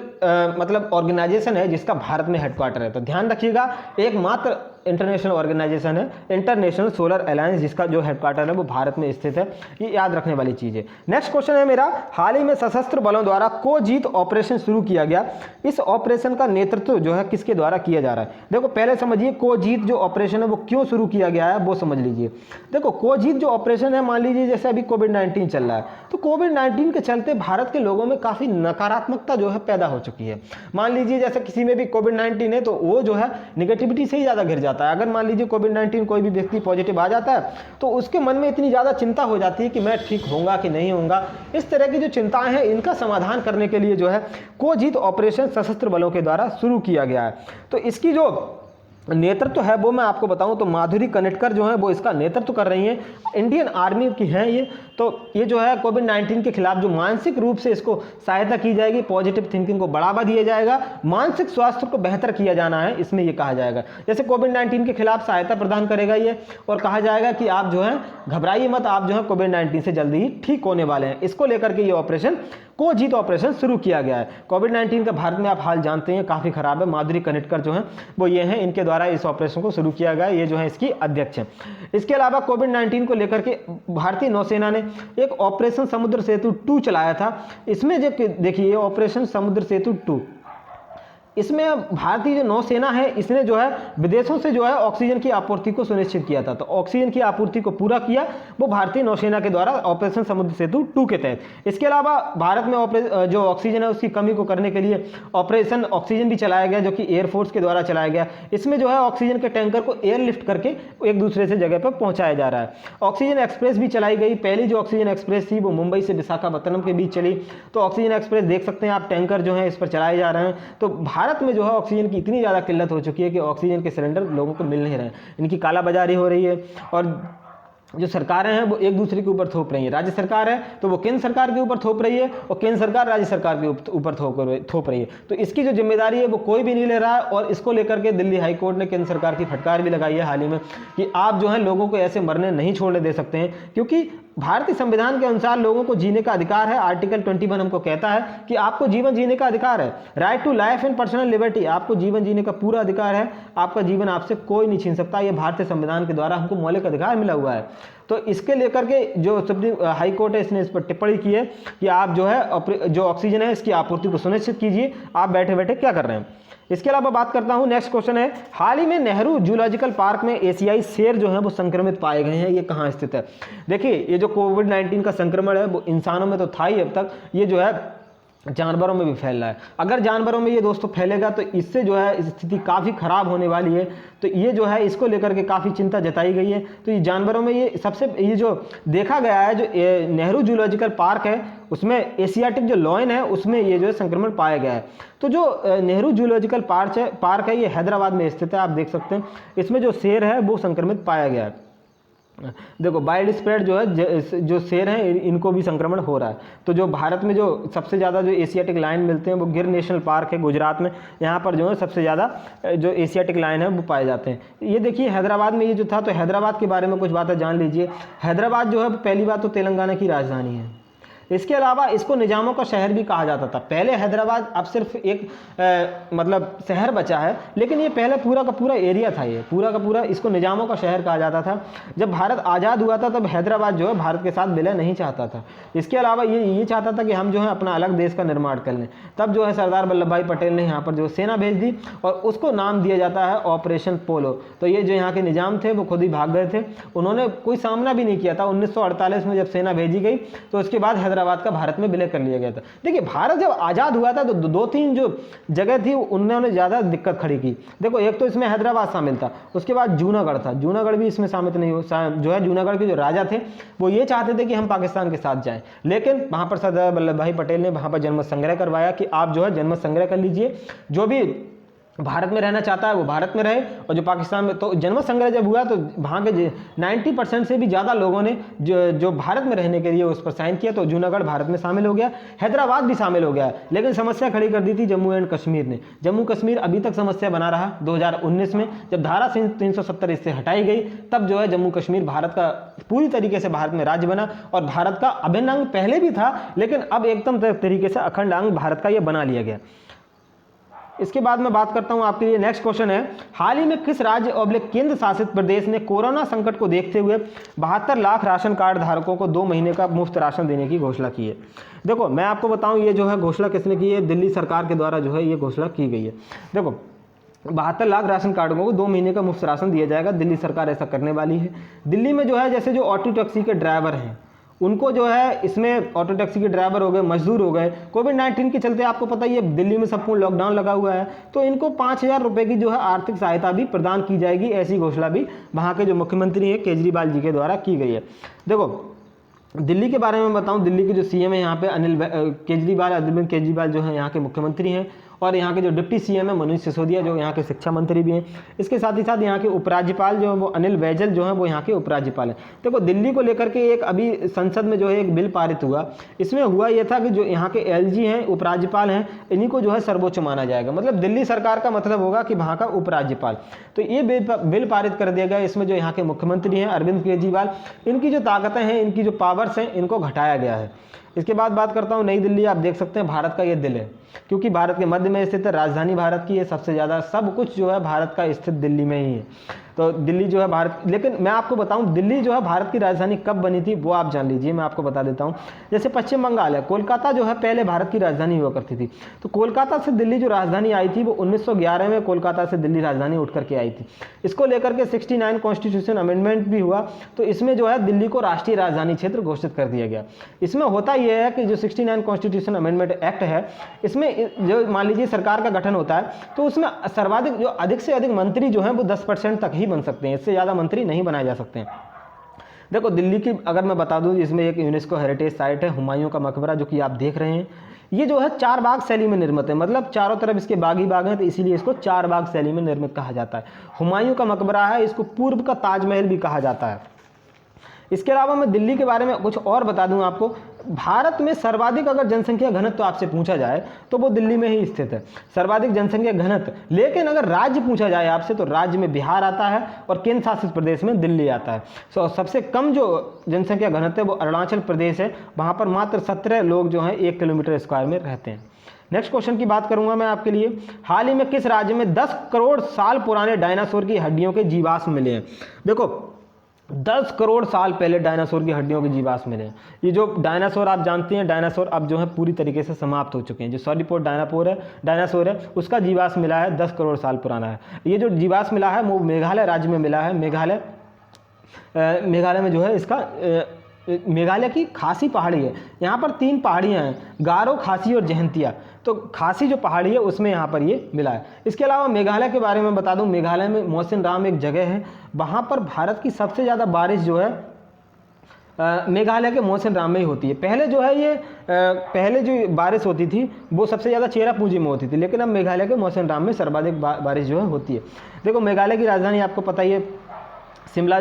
मतलब ऑर्गेनाइजेशन है जिसका भारत में हेडक्वार्टर है, तो ध्यान रखिएगा एकमात्र इंटरनेशनल ऑर्गेनाइजेशन है इंटरनेशनल सोलर अलायंस जिसका जो हेडक्वार्टर है वो भारत में स्थित है। ये याद रखने वाली चीज़ है। नेक्स्ट क्वेश्चन है मेरा, हाल ही में सशस्त्र बलों द्वारा कोजीत ऑपरेशन शुरू किया गया, इस ऑपरेशन का नेतृत्व जो है किसके द्वारा किया जा रहा है। देखो पहले समझिए कोजीत जो ऑपरेशन है वो क्यों शुरू किया गया है वो समझ लीजिए। देखो कोजीत जो ऑपरेशन है, मान लीजिए जैसे अभी कोविड-19 चल रहा है, तो कोविड-19 के चलते भारत के लोगों में काफ़ी नकारात्मकता जो है पैदा हो चुकी है। मान लीजिए जैसे किसी में भी कोविड-19 है तो वो जो है निगेटिविटी से ही ज़्यादा घिर जाता है। अगर मान लीजिए कोविड-19 कोई भी व्यक्ति पॉजिटिव आ जाता है तो उसके मन में इतनी ज़्यादा चिंता हो जाती है कि मैं ठीक होऊंगा कि नहीं होऊंगा। इस तरह की जो चिंताएं हैं इनका समाधान करने के लिए जो है कोजीत ऑपरेशन सशस्त्र बलों के द्वारा शुरू किया गया है। तो इसकी जो नेतृत्व है वो मैं आपको बताऊं तो माधुरी कनेटकर जो है वो इसका नेतृत्व कर रही हैं, इंडियन आर्मी की हैं ये। तो ये जो है कोविड-19 के खिलाफ जो मानसिक रूप से इसको सहायता की जाएगी, पॉजिटिव थिंकिंग को बढ़ावा दिया जाएगा, मानसिक स्वास्थ्य को बेहतर किया जाना है, इसमें ये कहा जाएगा। जैसे कोविड-19 के खिलाफ सहायता प्रदान करेगा ये, और कहा जाएगा कि आप जो है घबराइए मत, आप जो है कोविड-19 से जल्दी ही ठीक होने वाले हैं। इसको लेकर के ये ऑपरेशन कोजीत ऑपरेशन शुरू किया गया है। कोविड-19 का भारत में आप हाल जानते हैं काफ़ी खराब है। माधुरी कनेटकर जो है वो ये हैं, इनके द्वारा इस ऑपरेशन को शुरू किया गया, ये जो है इसकी अध्यक्ष हैं। इसके अलावा कोविड-19 को लेकर के भारतीय नौसेना ने एक ऑपरेशन समुद्र सेतु 2 चलाया था। इसमें जो देखिए ऑपरेशन समुद्र सेतु 2, इसमें भारतीय जो नौसेना है इसने जो है विदेशों से जो है ऑक्सीजन की आपूर्ति को सुनिश्चित किया था। तो ऑक्सीजन की आपूर्ति को पूरा किया वो भारतीय नौसेना के द्वारा ऑपरेशन समुद्र सेतु 2 के तहत। इसके अलावा भारत में जो ऑक्सीजन है उसकी कमी को करने के लिए ऑपरेशन ऑक्सीजन भी चलाया गया, जो कि एयरफोर्स के द्वारा चलाया गया। इसमें जो है ऑक्सीजन के टैंकर को एयरलिफ्ट करके एक दूसरे से जगह पर पहुँचाया जा रहा है। ऑक्सीजन एक्सप्रेस भी चलाई गई। पहली जो ऑक्सीजन एक्सप्रेस थी वो मुंबई से विशाखापट्टनम के बीच चली। तो ऑक्सीजन एक्सप्रेस देख सकते हैं आप, टैंकर जो है इस पर चलाए जा रहे हैं। तो भारत में जो है ऑक्सीजन की इतनी ज़्यादा किल्लत हो चुकी है कि ऑक्सीजन के सिलेंडर लोगों को मिल नहीं रहे हैं, इनकी कालाबाजारी हो रही है। और जो सरकारें हैं वो एक दूसरे के ऊपर थोप रही है। राज्य सरकार है तो वो केंद्र सरकार के ऊपर थोप रही है, और केंद्र सरकार राज्य सरकार के ऊपर थोप रही है। तो इसकी जो जिम्मेदारी है वो कोई भी नहीं ले रहा है। और इसको लेकर के दिल्ली हाई कोर्ट ने केंद्र सरकार की फटकार भी लगाई है हाल ही में कि आप जो है लोगों को ऐसे मरने नहीं छोड़ने दे सकते हैं, क्योंकि भारतीय संविधान के अनुसार लोगों को जीने का अधिकार है। आर्टिकल 21 हमको कहता है कि आपको जीवन जीने का अधिकार है, right to life and personal liberty, आपको जीवन जीने का पूरा अधिकार है। आपका जीवन आपसे कोई नहीं छीन सकता। यह भारतीय संविधान के द्वारा हमको मौलिक अधिकार मिला हुआ है। तो इसके लेकर के जो सुप्रीम हाई कोर्ट है इसने इस पर टिप्पणी की है कि आप जो है जो ऑक्सीजन है इसकी आपूर्ति को सुनिश्चित कीजिए, आप बैठे बैठे क्या कर रहे हैं। इसके अलावा बात करता हूं, नेक्स्ट क्वेश्चन है, हाल ही में नेहरू जूलॉजिकल पार्क में एशियाई शेर जो है वो संक्रमित पाए गए हैं, ये कहाँ स्थित है। देखिए ये जो कोविड-19 का संक्रमण है वो इंसानों में तो था ही अब तक, ये जो है जानवरों में भी फैल रहा है। अगर जानवरों में ये दोस्तों फैलेगा तो इससे जो है स्थिति काफ़ी ख़राब होने वाली है। तो ये जो है इसको लेकर के काफ़ी चिंता जताई गई है। तो ये जानवरों में ये जो देखा गया है, जो नेहरू जूलॉजिकल पार्क है उसमें एशियाटिक जो लॉयन है उसमें ये जो है संक्रमण पाया गया है। तो जो नेहरू जूलॉजिकल पार्क है ये हैदराबाद में स्थित है, आप देख सकते हैं। इसमें जो शेर है वो संक्रमित पाया गया है। देखो वाइड स्प्रेड जो है जो शेर हैं इनको भी संक्रमण हो रहा है। तो जो भारत में जो सबसे ज़्यादा जो एशियाटिक लायन मिलते हैं वो गिर नेशनल पार्क है गुजरात में, यहाँ पर जो है सबसे ज़्यादा जो एशियाटिक लायन है वो पाए जाते हैं। ये देखिए हैदराबाद में ये जो था, तो हैदराबाद के बारे में कुछ बातें जान लीजिए। हैदराबाद जो है पहली बात तो तेलंगाना की राजधानी है। इसके अलावा इसको निजामों का शहर भी कहा जाता था। पहले हैदराबाद अब सिर्फ एक मतलब शहर बचा है, लेकिन ये पहले पूरा का पूरा एरिया था। ये पूरा का पूरा इसको निजामों का शहर कहा जाता था। जब भारत आज़ाद हुआ था तब हैदराबाद जो है भारत के साथ विलय नहीं चाहता था। इसके अलावा ये चाहता था कि हम जो है अपना अलग देश का निर्माण कर लें। तब जो है सरदार वल्लभ भाई पटेल ने यहाँ पर जो सेना भेज दी और उसको नाम दिया जाता है ऑपरेशन पोलो। तो ये जो यहाँ के निजाम थे वो खुद ही भाग गए थे, उन्होंने कोई सामना भी नहीं किया था। 1948 में जब सेना भेजी गई तो उसके बाद हैदराबाद का भारत में विलय कर लिया गया था। देखिए भारत जब आज़ाद हुआ था तो दो तीन जो जगह थी उन्होंने ज़्यादा दिक्कत खड़ी की। देखो एक तो इसमें हैदराबाद शामिल था, उसके बाद जूनागढ़ था, जूनागढ़ भी इसमें शामिल नहीं हो। जो है जूनागढ़ के जो राजा थे वो ये चाहते थे कि हम पाकिस्तान के साथ जाएं, लेकिन वहाँ पर सरदार वल्लभ भाई पटेल ने वहाँ पर जनमत संग्रह करवाया कि आप जो है जनमत संग्रह कर लीजिए, जो भी भारत में रहना चाहता है वो भारत में रहे, और जो पाकिस्तान में। तो जनमत संग्रह जब हुआ तो वहाँ के 90% से भी ज़्यादा लोगों ने जो भारत में रहने के लिए उस पर साइन किया। तो जूनागढ़ भारत में शामिल हो गया, हैदराबाद भी शामिल हो गया। लेकिन समस्या खड़ी कर दी थी जम्मू एंड कश्मीर ने। जम्मू कश्मीर अभी तक समस्या बना रहा। 2019 में जब धारा 370 इससे हटाई गई तब जो है जम्मू कश्मीर भारत का पूरी तरीके से भारत में राज्य बना, और भारत का अभिन्न अंग पहले भी था लेकिन अब एकदम तरीके से अखंड अंग भारत का यह बना लिया गया। इसके बाद मैं बात करता हूं आपके लिए। नेक्स्ट क्वेश्चन है, हाल ही में किस राज्य और केंद्र शासित प्रदेश ने कोरोना संकट को देखते हुए 72 लाख राशन कार्ड धारकों को 2 महीने का मुफ्त राशन देने की घोषणा की है? देखो मैं आपको बताऊं ये जो है घोषणा किसने की है, दिल्ली सरकार के द्वारा जो है ये घोषणा की गई है। देखो 72 लाख राशन कार्डों को 2 महीने का मुफ्त राशन दिया जाएगा। दिल्ली सरकार ऐसा करने वाली है। दिल्ली में जो है जैसे जो ऑटो टैक्सी के ड्राइवर हैं उनको जो है इसमें ऑटो टैक्सी के ड्राइवर हो गए, मजदूर हो गए, कोविड-19 के चलते आपको पता ही है दिल्ली में संपूर्ण लॉकडाउन लगा हुआ है, तो इनको 5,000 रुपये की जो है आर्थिक सहायता भी प्रदान की जाएगी। ऐसी घोषणा भी वहाँ के जो मुख्यमंत्री हैं केजरीवाल जी के द्वारा की गई है। देखो दिल्ली के बारे में बताऊं, दिल्ली के जो सीएम है यहाँ पे अरविंद केजरीवाल जो है यहाँ के मुख्यमंत्री हैं, और यहाँ के जो डिप्टी सीएम है मनोज सिसोदिया जो यहाँ के शिक्षा मंत्री भी हैं। इसके साथ ही साथ यहाँ के उपराज्यपाल जो है वो अनिल बैजल जो है वो यहाँ के उपराज्यपाल हैं। देखो दिल्ली को लेकर के एक अभी संसद में जो है एक बिल पारित हुआ। इसमें हुआ ये था कि जो यहाँ के एलजी हैं, उपराज्यपाल हैं, इन्हीं को जो है सर्वोच्च माना जाएगा। मतलब दिल्ली सरकार का मतलब होगा कि वहाँ का उपराज्यपाल। तो ये बिल पारित कर दिया गया। इसमें जो यहाँ के मुख्यमंत्री हैं अरविंद केजरीवाल, इनकी जो ताकतें हैं, इनकी जो पावर्स हैं, इनको घटाया गया है। इसके बाद बात करता हूँ नई दिल्ली। आप देख सकते हैं भारत का ये दिल है, क्योंकि भारत के मध्य में स्थित है, राजधानी भारत की है, सबसे ज़्यादा सब कुछ जो है भारत का स्थित दिल्ली में ही है। तो दिल्ली जो है भारत, लेकिन मैं आपको बताऊं दिल्ली जो है भारत की राजधानी कब बनी थी वो आप जान लीजिए, मैं आपको बता देता हूं। जैसे पश्चिम बंगाल है, कोलकाता जो है पहले भारत की राजधानी हुआ करती थी। तो कोलकाता से दिल्ली जो राजधानी आई थी वो 1911 में कोलकाता से दिल्ली राजधानी उठ करके आई थी। इसको लेकर के 69 कॉन्स्टिट्यूशन अमेंडमेंट भी हुआ। तो इसमें जो है दिल्ली को राष्ट्रीय राजधानी क्षेत्र घोषित कर दिया गया। इसमें होता यह है कि जो 69 कॉन्स्टिट्यूशन अमेंडमेंट एक्ट है, इसमें जो मान लीजिए सरकार का गठन होता है तो उसमें सर्वाधिक जो अधिक से अधिक मंत्री जो हैं वो 10% तक ही बन सकते हैं, इससे ज़्यादा मंत्री नहीं बनाए जा सकते हैं। देखो दिल्ली की अगर मैं बता दूं, इसमें एक यूनेस्को हेरिटेज साइट है हुमायूं का मकबरा, जो कि आप देख रहे हैं। ये जो है 4 बाग शैली में निर्मित है, मतलब चारों तरफ इसके बाग ही बाग हैं, तो इसीलिए इसको 4 बाग शैली में निर्मित कहा जाता है। हुमायूं का मकबरा है, इसको पूर्व का ताजमहल भी कहा जाता है। इसके अलावा मैं दिल्ली के बारे में कुछ और बता दूं आपको। भारत में सर्वाधिक अगर जनसंख्या घनत्व तो आपसे पूछा जाए तो वो दिल्ली में ही स्थित है, सर्वाधिक जनसंख्या घनत्व। लेकिन अगर राज्य पूछा जाए आपसे तो राज्य में बिहार आता है और केंद्र शासित प्रदेश में दिल्ली आता है। सबसे कम जो जनसंख्या घनत्व है वो अरुणाचल प्रदेश है, वहाँ पर मात्र 17 लोग जो हैं 1 किलोमीटर स्क्वायर में रहते हैं। नेक्स्ट क्वेश्चन की बात करूंगा मैं आपके लिए। हाल ही में किस राज्य में 10 करोड़ साल पुराने डायनासोर की हड्डियों के जीवाश्म मिले हैं? देखो 10 करोड़ साल पहले डायनासोर की हड्डियों के जीवाश्म मिले हैं। ये जो डायनासोर आप जानते हैं, डायनासोर अब जो है पूरी तरीके से समाप्त हो चुके हैं। जो सॉलिपोड डायनासोर है उसका जीवाश्म मिला है 10 करोड़ साल पुराना है। ये जो जीवाश्म मिला है वो मेघालय राज्य में मिला है। मेघालय में जो है इसका मेघालय की खासी पहाड़ी है, यहाँ पर 3 पहाड़ियाँ हैं, गारो, खासी और जयंतिया। तो खासी जो पहाड़ी है उसमें यहाँ पर ये मिला है। इसके अलावा मेघालय के बारे में बता दूं, मेघालय में मौसिनराम एक जगह है, वहाँ पर भारत की सबसे ज़्यादा बारिश जो है मेघालय के मौसिनराम में ही होती है। पहले जो है ये पहले जो बारिश होती थी वो सबसे ज़्यादा चेरापूंजी में होती थी, लेकिन अब मेघालय के मौसिनराम में सर्वाधिक बारिश जो है होती है। देखो मेघालय की राजधानी आपको पता ही है शिमला,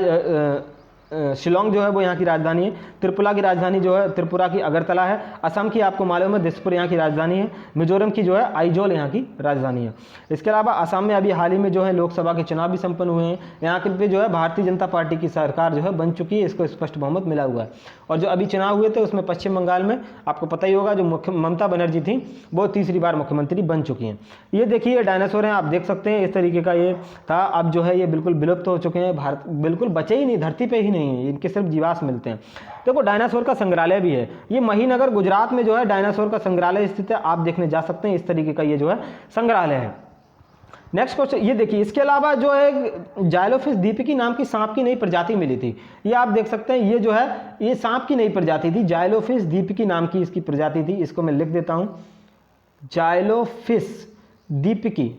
शिलोंग जो है वो यहाँ की राजधानी है। त्रिपुरा की राजधानी जो है त्रिपुरा की अगरतला है। असम की आपको मालूम है दिसपुर यहाँ की राजधानी है। मिजोरम की जो है आइजोल यहाँ की राजधानी है। इसके अलावा असम में अभी हाल ही में जो है लोकसभा के चुनाव भी संपन्न हुए हैं। यहाँ के पे जो है भारतीय जनता पार्टी की सरकार जो है बन चुकी है, इसको स्पष्ट बहुमत मिला हुआ है। और जो अभी चुनाव हुए थे उसमें पश्चिम बंगाल में आपको पता ही होगा जो ममता बनर्जी थी वो तीसरी बार मुख्यमंत्री बन चुकी हैं। ये देखिए ये डायनासोर हैं, आप देख सकते हैं इस तरीके का ये था। अब जो है ये बिल्कुल विलुप्त हो चुके हैं, भारत बिल्कुल बचे ही नहीं, धरती पे ही नहीं है, इनके सिर्फ जीवाश्म मिलते हैं। देखो डायनासोर का संग्रहालय भी है, ये महीनगर गुजरात में जो है डायनासोर का संग्रहालय स्थित है, आप देखने जा सकते हैं। इस तरीके का ये जो है संग्रहालय है। नेक्स्ट क्वेश्चन ये देखिए, इसके अलावा जो है जाइलोफिस दीपिकी नाम की सांप की नई प्रजाति मिली थी, ये आप देख सकते हैं। ये जो है ये सांप की नई प्रजाति थी, जाइलोफिस दीपिकी नाम की इसकी प्रजाति थी। इसको मैं लिख देता हूं, जाइलोफिस दीपिकी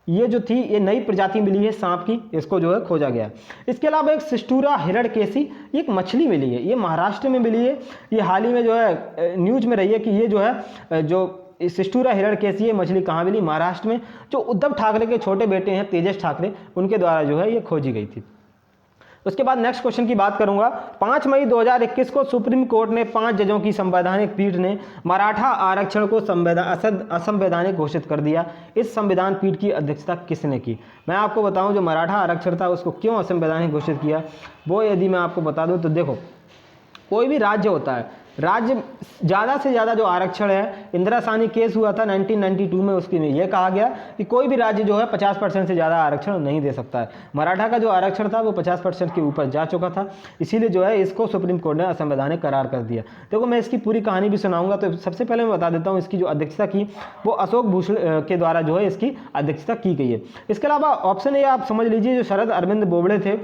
ये जो थी ये नई प्रजाति मिली है सांप की, इसको जो है खोजा गया। इसके अलावा एक सिस्टूरा हिरण्यकेशी एक मछली मिली है, ये महाराष्ट्र में मिली है। ये हाल ही में जो है न्यूज में रही है कि ये जो है जो सिस्टूरा हिरण्यकेशी ये मछली कहाँ मिली, महाराष्ट्र में। जो उद्धव ठाकरे के छोटे बेटे हैं तेजस ठाकरे, उनके द्वारा जो है ये खोजी गई थी। उसके बाद नेक्स्ट क्वेश्चन की बात करूंगा। 5 मई 2021 को सुप्रीम कोर्ट ने 5 जजों की संवैधानिक पीठ ने मराठा आरक्षण को असंवैधानिक घोषित कर दिया। इस संविधान पीठ की अध्यक्षता किसने की? मैं आपको बताऊं जो मराठा आरक्षण था उसको क्यों असंवैधानिक घोषित किया, वो यदि मैं आपको बता दूं तो देखो कोई भी राज्य होता है, राज्य ज़्यादा से ज़्यादा जो आरक्षण है, इंदिरा साहनी केस हुआ था 1992 में, उसकी में यह कहा गया कि कोई भी राज्य जो है 50% से ज़्यादा आरक्षण नहीं दे सकता है। मराठा का जो आरक्षण था वो 50% के ऊपर जा चुका था, इसीलिए जो है इसको सुप्रीम कोर्ट ने असंवैधानिक करार कर दिया। देखो मैं इसकी पूरी कहानी भी सुनाऊंगा, तो सबसे पहले मैं बता देता हूँ इसकी जो अध्यक्षता की वो अशोक भूषण के द्वारा जो है इसकी अध्यक्षता की गई है। इसके अलावा ऑप्शन ए आप समझ लीजिए, जो शरद अरविंद बोबड़े थे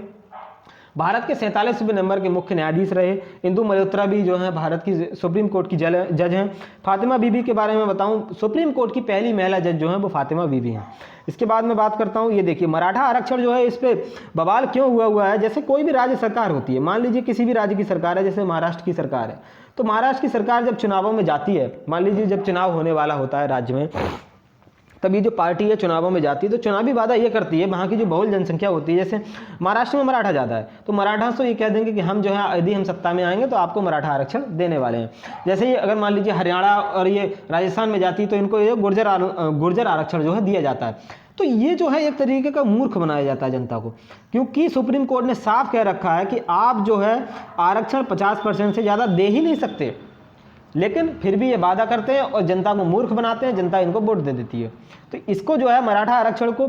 भारत के 47वें नंबर के मुख्य न्यायाधीश रहे। इंदु मल्होत्रा भी जो है भारत की सुप्रीम कोर्ट की जज हैं। फातिमा बीबी के बारे में बताऊं, सुप्रीम कोर्ट की पहली महिला जज जो है वो फातिमा बीबी हैं। इसके बाद मैं बात करता हूं, ये देखिए मराठा आरक्षण जो है इस पर बवाल क्यों हुआ है। जैसे कोई भी राज्य सरकार होती है, मान लीजिए किसी भी राज्य की सरकार है, जैसे महाराष्ट्र की सरकार है, तो महाराष्ट्र की सरकार जब चुनावों में जाती है, मान लीजिए जब चुनाव होने वाला होता है राज्य में, तभी जो पार्टी है चुनावों में जाती है तो चुनावी वादा ये करती है, वहाँ की जो बहुल जनसंख्या होती है, जैसे महाराष्ट्र में मराठा ज़्यादा है तो मराठा से ये कह देंगे कि हम जो है यदि हम सत्ता में आएंगे तो आपको मराठा आरक्षण देने वाले हैं। जैसे ये अगर मान लीजिए हरियाणा और ये राजस्थान में जाती है तो इनको ये गुर्जर आरक्षण जो है दिया जाता है। तो ये जो है एक तरीके का मूर्ख बनाया जाता है जनता को, क्योंकि सुप्रीम कोर्ट ने साफ कह रखा है कि आप जो है आरक्षण 50% से ज़्यादा दे ही नहीं सकते, लेकिन फिर भी ये वादा करते हैं और जनता को मूर्ख बनाते हैं, जनता इनको वोट दे देती है। तो इसको जो है मराठा आरक्षण को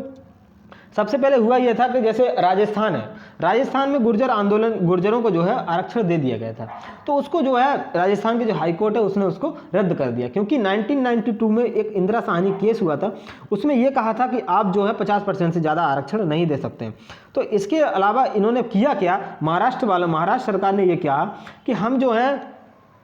सबसे पहले हुआ ये था कि जैसे राजस्थान है, राजस्थान में गुर्जरों को जो है आरक्षण दे दिया गया था, तो उसको जो है राजस्थान के जो हाई कोर्ट है उसने उसको रद्द कर दिया, क्योंकि 1992 में एक इंदिरा साहनी केस हुआ था, उसमें यह कहा था कि आप जो है 50% से ज़्यादा आरक्षण नहीं दे सकते। तो इसके अलावा इन्होंने किया क्या, महाराष्ट्र सरकार ने यह किया कि हम जो है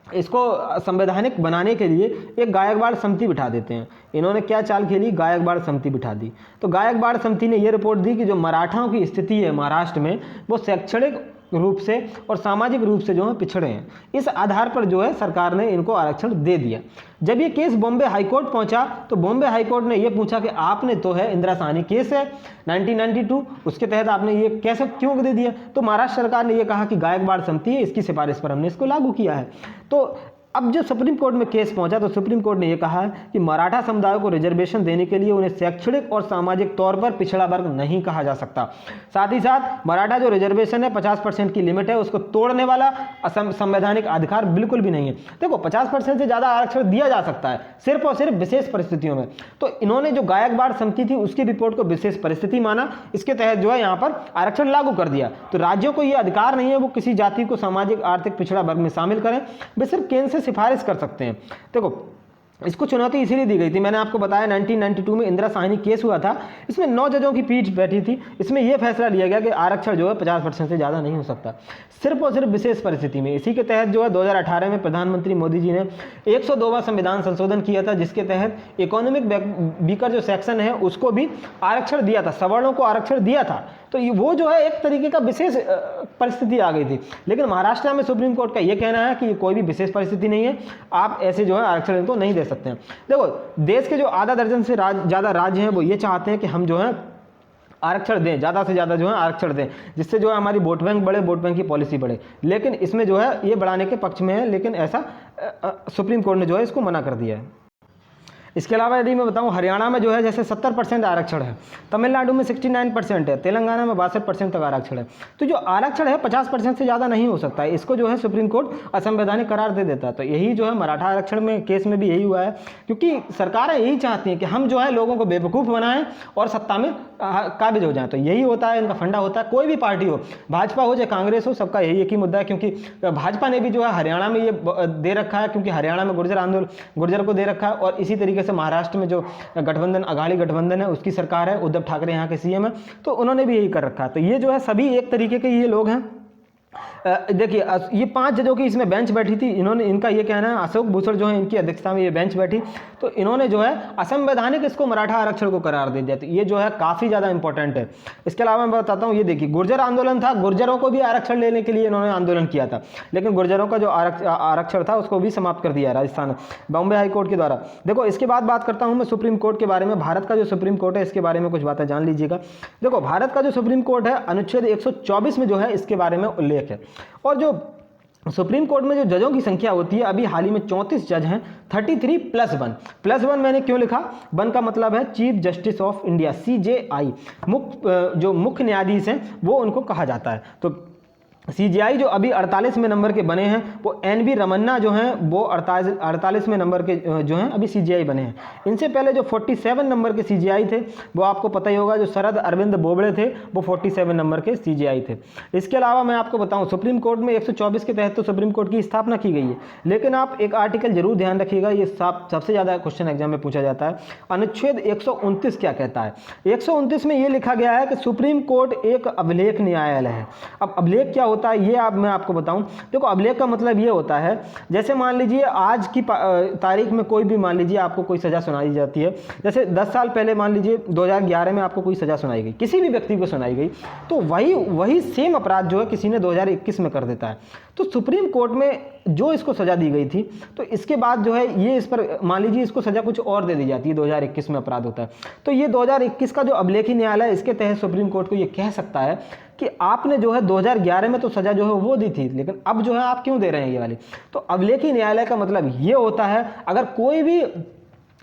इसको संवैधानिक बनाने के लिए एक गायकवाड़ समिति बिठा देते हैं। इन्होंने क्या चाल खेली, गायकवाड़ समिति बिठा दी। तो गायकवाड़ समिति ने यह रिपोर्ट दी कि जो मराठाओं की स्थिति है महाराष्ट्र में वो शैक्षणिक रूप से और सामाजिक रूप से जो है पिछड़े हैं। इस आधार पर जो है सरकार ने इनको आरक्षण दे दिया। जब ये केस बॉम्बे हाईकोर्ट पहुंचा तो बॉम्बे हाईकोर्ट ने ये पूछा कि आपने तो है इंदिरा साहनी केस है 1992, उसके तहत आपने ये कैसे क्यों दे दिया। तो महाराष्ट्र सरकार ने ये कहा कि गायकवाड़ समिति है, इसकी सिफारिश पर हमने इसको लागू किया है। तो अब जब सुप्रीम कोर्ट में केस पहुंचा तो सुप्रीम कोर्ट ने यह कहा कि मराठा समुदाय को रिजर्वेशन देने के लिए उन्हें शैक्षणिक और सामाजिक तौर पर पिछड़ा वर्ग नहीं कहा जा सकता। साथ ही साथ मराठा जो रिजर्वेशन है 50% की लिमिट है, उसको तोड़ने वाला संवैधानिक अधिकार बिल्कुल भी नहीं है। देखो 50% से ज़्यादा आरक्षण दिया जा सकता है सिर्फ और सिर्फ विशेष परिस्थितियों में। तो इन्होंने जो गायकवाड़ समिति थी उसकी रिपोर्ट को विशेष परिस्थिति माना, इसके तहत जो है यहाँ पर आरक्षण लागू कर दिया। तो राज्यों को ये अधिकार नहीं है वो किसी जाति को सामाजिक आर्थिक पिछड़ा वर्ग में शामिल करें, वे सिर्फ केंद्र से सिफारिश कर सकते हैं। देखो इसको चुनौती इसीलिए दी गई थी, मैंने आपको बताया 1992 में इंदिरा साहनी केस हुआ था, इसमें 9 जजों की पीठ बैठी थी। इसमें यह फैसला लिया गया कि आरक्षण जो है 50% से ज़्यादा नहीं हो सकता, सिर्फ और सिर्फ विशेष परिस्थिति में। इसी के तहत जो है 2018 में प्रधानमंत्री मोदी जी ने 102वां संविधान संशोधन किया था, जिसके तहत इकोनॉमिक वीकर जो सेक्शन है उसको भी आरक्षण दिया था, सवर्णों को आरक्षण दिया था। तो वो जो है एक तरीके का विशेष परिस्थिति आ गई थी। लेकिन महाराष्ट्र में सुप्रीम कोर्ट का ये कहना है कि कोई भी विशेष परिस्थिति नहीं है, आप ऐसे जो है आरक्षण इनको नहीं दे सकते हैं। देखो, देश के जो आधा दर्जन से ज़्यादा राज्य हैं वो ये चाहते हैं कि हम जो है आरक्षण दें, ज़्यादा से ज़्यादा जो है आरक्षण दें, जिससे जो है हमारी वोट बैंक बढ़े, वोट बैंक की पॉलिसी बढ़े। लेकिन इसमें जो है ये बढ़ाने के पक्ष में है, लेकिन ऐसा सुप्रीम कोर्ट ने जो है इसको मना कर दिया है। इसके अलावा यदि मैं बताऊं, हरियाणा में जो है जैसे 70% आरक्षण है, तमिलनाडु में 69% है, तेलंगाना में 62% तक आरक्षण है। तो जो आरक्षण है 50% से ज़्यादा नहीं हो सकता है, इसको जो है सुप्रीम कोर्ट असंवैधानिक करार दे देता है। तो यही जो है मराठा आरक्षण में केस में भी यही हुआ है, क्योंकि सरकारें यही चाहती हैं कि हम जो है लोगों को बेवकूफ़ बनाएं और सत्ता में काबिज हो जाएं। तो यही होता है, इनका फंडा होता है। कोई भी पार्टी हो, भाजपा हो चाहे कांग्रेस हो, सबका यही एक ही मुद्दा है। क्योंकि भाजपा ने भी जो है हरियाणा में ये दे रखा है, क्योंकि हरियाणा में गुर्जर को दे रखा है, और इसी तरीके से महाराष्ट्र में जो गठबंधन, अघाड़ी गठबंधन है, उसकी सरकार है, उद्धव ठाकरे यहाँ के सीएम है, तो उन्होंने भी यही कर रखा है। तो ये जो है सभी एक तरीके के ये लोग हैं। देखिए, ये 5 जजों की इसमें बेंच बैठी थी, इनका ये कहना है, अशोक भूषण जो है इनकी अध्यक्षता में ये बेंच बैठी, तो इन्होंने जो है असंवैधानिक इसको मराठा आरक्षण को करार दे दिया। तो ये जो है काफ़ी ज़्यादा इंपॉर्टेंट है। इसके अलावा मैं बताता हूँ, ये देखिए, गुर्जर आंदोलन था, गुर्जरों को भी आरक्षण लेने के लिए इन्होंने आंदोलन किया था, लेकिन गुर्जरों का जो आरक्षण था उसको भी समाप्त कर दिया राजस्थान बॉम्बे हाईकोर्ट के द्वारा। देखो, इसके बाद बात करता हूँ मैं सुप्रीम कोर्ट के बारे में। भारत का जो सुप्रीम कोर्ट है इसके बारे में कुछ बातें जान लीजिएगा। देखो, भारत का जो सुप्रीम कोर्ट है, अनुच्छेद 124 में जो है इसके बारे में उल्लेख है। और जो सुप्रीम कोर्ट में जो जजों की संख्या होती है, अभी हाल ही में 34 जज हैं, 33+1। +1 मैंने क्यों लिखा? 1 का मतलब है chief justice of India, CJI, जो मुख्य न्यायाधीश हैं वो उनको कहा जाता है। तो CJI जो अभी 48वें नंबर के बने हैं, वो NV रमन्ना जो हैं वो 48वें नंबर के जो हैं अभी CJI बने हैं। इनसे पहले जो 47 नंबर के CJI थे वो आपको पता ही होगा, जो शरद अरविंद बोबड़े थे वो 47 नंबर के CJI थे। इसके अलावा मैं आपको बताऊं, सुप्रीम कोर्ट में 124 के तहत तो सुप्रीम कोर्ट की स्थापना की गई है, लेकिन आप एक आर्टिकल जरूर ध्यान रखिएगा, ये सबसे ज़्यादा क्वेश्चन एग्जाम में पूछा जाता है। अनुच्छेद 129 क्या कहता है? 129 में ये लिखा गया है कि सुप्रीम कोर्ट एक अभिलेख न्यायालय है। अब अभिलेख क्या होता है ये मैं आपको बताऊं। देखो, अभिलेख का मतलब ये होता है, जैसे मान लीजिए आज की तारीख में कोई भी, मान लीजिए आपको कोई सज़ा सुनाई जाती है, जैसे 10 साल पहले मान लीजिए 2011 में आपको कोई सज़ा सुनाई गई, किसी भी व्यक्ति को सुनाई गई, तो वही सेम अपराध जो है किसी ने 2021 में कर देता है। तो सुप्रीम कोर्ट में जो इसको सज़ा दी गई थी, तो इसके बाद जो है ये इस पर मान लीजिए इसको सज़ा कुछ और दे दी जाती है, 2021 में अपराध होता है, तो ये 2021 का जो अभिलेखी न्यायालय, इसके तहत सुप्रीम कोर्ट को ये कह सकता है कि आपने जो है 2011 में तो सज़ा जो है वो दी थी, लेकिन अब जो है आप क्यों दे रहे हैं ये वाली। तो अभिलेखी न्यायालय का मतलब ये होता है, अगर कोई भी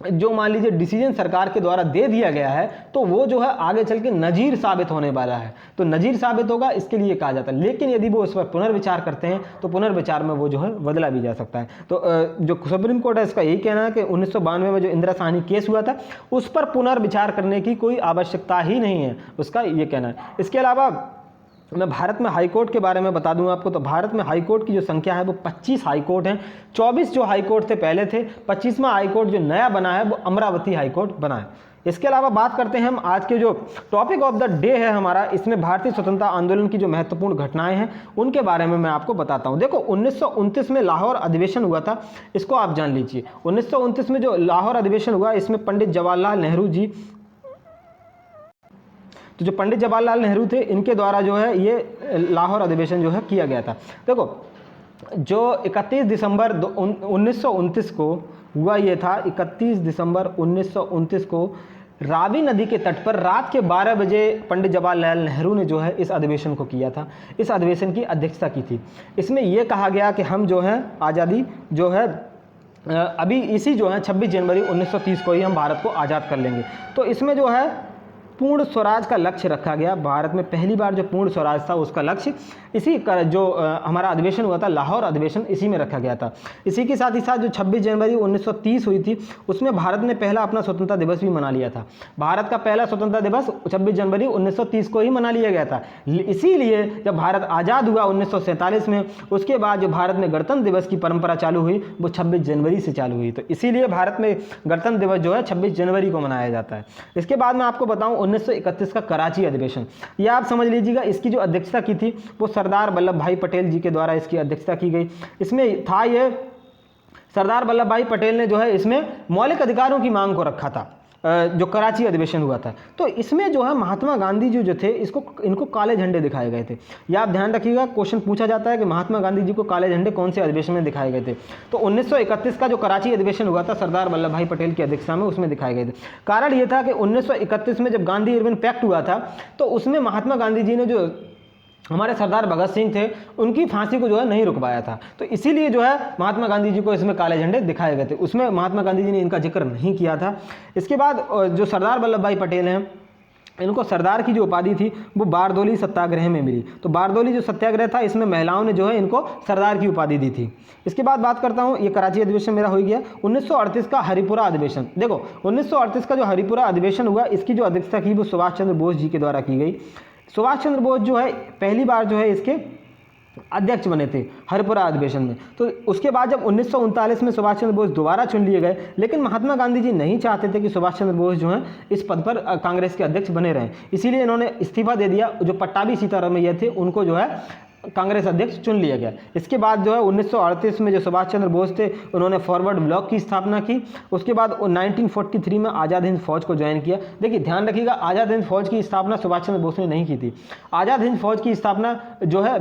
जो मान लीजिए डिसीजन सरकार के द्वारा दे दिया गया है, तो वो जो है आगे चल के नजीर साबित होने वाला है, तो नजीर साबित होगा, इसके लिए कहा जाता है। लेकिन यदि वो इस पर पुनर्विचार करते हैं तो पुनर्विचार में वो जो है बदला भी जा सकता है। तो जो सुप्रीम कोर्ट है इसका यही कहना है कि 1992 में जो इंदिरा साहनी केस हुआ था उस पर पुनर्विचार करने की कोई आवश्यकता ही नहीं है, उसका ये कहना है। इसके अलावा मैं भारत में हाईकोर्ट के बारे में बता दूं आपको, तो भारत में हाईकोर्ट की जो संख्या है वो 25 हाईकोर्ट हैं। 24 जो हाईकोर्ट थे पहले थे, 25वां हाईकोर्ट जो नया बना है वो अमरावती हाईकोर्ट बना है। इसके अलावा बात करते हैं हम आज के जो टॉपिक ऑफ द डे है हमारा, इसमें भारतीय स्वतंत्रता आंदोलन की जो महत्वपूर्ण घटनाएं हैं उनके बारे में मैं आपको बताता हूं। देखो, 1929 में लाहौर अधिवेशन हुआ था, इसको आप जान लीजिए। 1929 में जो लाहौर अधिवेशन हुआ, इसमें पंडित जवाहरलाल नेहरू जी, तो जो पंडित जवाहरलाल नेहरू थे इनके द्वारा जो है ये लाहौर अधिवेशन जो है किया गया था। देखो, जो 31 दिसंबर 1929 को हुआ ये था, 31 दिसंबर 1929 को रावी नदी के तट पर रात के 12 बजे पंडित जवाहरलाल नेहरू ने जो है इस अधिवेशन को किया था, इस अधिवेशन की अध्यक्षता की थी। इसमें यह कहा गया कि हम जो है आज़ादी जो है अभी इसी जो है 26 जनवरी 1930 को ही हम भारत को आज़ाद कर लेंगे। तो इसमें जो है पूर्ण स्वराज का लक्ष्य रखा गया। भारत में पहली बार जो पूर्ण स्वराज था उसका लक्ष्य इसी का जो हमारा अधिवेशन हुआ था, लाहौर अधिवेशन, इसी में रखा गया था। इसी के साथ ही साथ जो 26 जनवरी 1930 हुई थी उसमें भारत ने पहला अपना स्वतंत्रता दिवस भी मना लिया था। भारत का पहला स्वतंत्रता दिवस 26 जनवरी 1930 को ही मना लिया गया था। इसीलिए जब भारत आज़ाद हुआ 1947 में, उसके बाद जो भारत में गणतंत्र दिवस की परंपरा चालू हुई वो 26 जनवरी से चालू हुई। तो इसीलिए भारत में गणतंत्र दिवस जो है 26 जनवरी को मनाया जाता है। इसके बाद मैं आपको बताऊं 1931 का कराची अधिवेशन, यह आप समझ लीजिएगा। इसकी जो अध्यक्षता की थी वो सरदार वल्लभ भाई पटेल जी के द्वारा इसकी अध्यक्षता की गई। इसमें था ये सरदार वल्लभ भाई पटेल ने जो है इसमें मौलिक अधिकारों की मांग को रखा था, जो कराची अधिवेशन हुआ था। तो इसमें जो है महात्मा गांधी जी जो थे इनको काले झंडे दिखाए गए थे। या आप ध्यान रखिएगा, क्वेश्चन पूछा जाता है कि महात्मा गांधी जी को काले झंडे कौन से अधिवेशन में दिखाए गए थे। तो 1931 का जो कराची अधिवेशन हुआ था सरदार वल्लभ भाई पटेल की अध्यक्षता में, उसमें दिखाए गए थे। कारण ये था कि 1931 में जब गांधी इरविन पैक्ट हुआ था तो उसमें महात्मा गांधी जी ने जो हमारे सरदार भगत सिंह थे उनकी फांसी को जो है नहीं रुक पाया था। तो इसीलिए जो है महात्मा गांधी जी को इसमें काले झंडे दिखाए गए थे, उसमें महात्मा गांधी जी ने इनका जिक्र नहीं किया था। इसके बाद जो सरदार वल्लभ भाई पटेल हैं, इनको सरदार की जो उपाधि थी वो बारदोली सत्याग्रह में मिली। तो बारदोली जो सत्याग्रह था इसमें महिलाओं ने जो है इनको सरदार की उपाधि दी थी। इसके बाद बात करता हूँ, ये कराची अधिवेशन मेरा हो गया। 1938 का हरिपुरा अधिवेशन, देखो 1938 का जो हरिपुरा अधिवेशन हुआ इसकी जो अध्यक्षता की वो सुभाष चंद्र बोस जी के द्वारा की गई। सुभाष चंद्र बोस जो है पहली बार जो है इसके अध्यक्ष बने थे हरिपुरा अधिवेशन में। तो उसके बाद जब 1939 में सुभाष चंद्र बोस दोबारा चुन लिए गए, लेकिन महात्मा गांधी जी नहीं चाहते थे कि सुभाष चंद्र बोस जो हैं इस पद पर कांग्रेस के अध्यक्ष बने रहें, इसीलिए इन्होंने इस्तीफा दे दिया। जो पट्टाभी सीतारामैया थे उनको जो है कांग्रेस अध्यक्ष चुन लिया गया। इसके बाद जो है 1938 में जो सुभाष चंद्र बोस थे उन्होंने फॉरवर्ड ब्लॉक की स्थापना की। उसके बाद 1943 में आज़ाद हिंद फौज को ज्वाइन किया। देखिए ध्यान रखिएगा, आज़ाद हिंद फौज की स्थापना सुभाष चंद्र बोस ने नहीं की थी। आज़ाद हिंद फौज की स्थापना जो है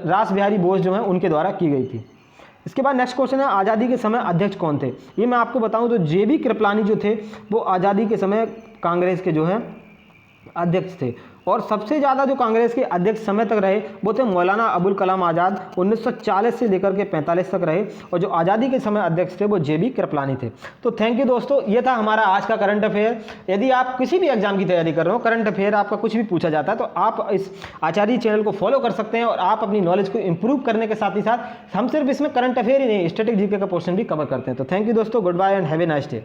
रास बिहारी बोस जो है उनके द्वारा की गई थी। इसके बाद नेक्स्ट क्वेश्चन है, आज़ादी के समय अध्यक्ष कौन थे? ये मैं आपको बताऊं तो JB कृपलानी जो थे वो आज़ादी के समय कांग्रेस के जो है अध्यक्ष थे। और सबसे ज़्यादा जो कांग्रेस के अध्यक्ष समय तक रहे वो थे मौलाना अबुल कलाम आज़ाद, 1940 से लेकर के 45 तक रहे। और जो आज़ादी के समय अध्यक्ष थे वो JB कृपलानी थे। तो थैंक यू दोस्तों, ये था हमारा आज का करंट अफेयर। यदि आप किसी भी एग्जाम की तैयारी कर रहे हो, करंट अफेयर आपका कुछ भी पूछा जाता है, तो आप इस आचार्य चैनल को फॉलो कर सकते हैं और आप अपनी नॉलेज को इंप्रूव करने के साथ ही साथ हम सिर्फ इसमें करंट अफेयर ही नहीं, स्टैटिक जीके का पोर्शन भी कवर करते हैं। तो थैंक यू दोस्तों, goodbye and have a nice day.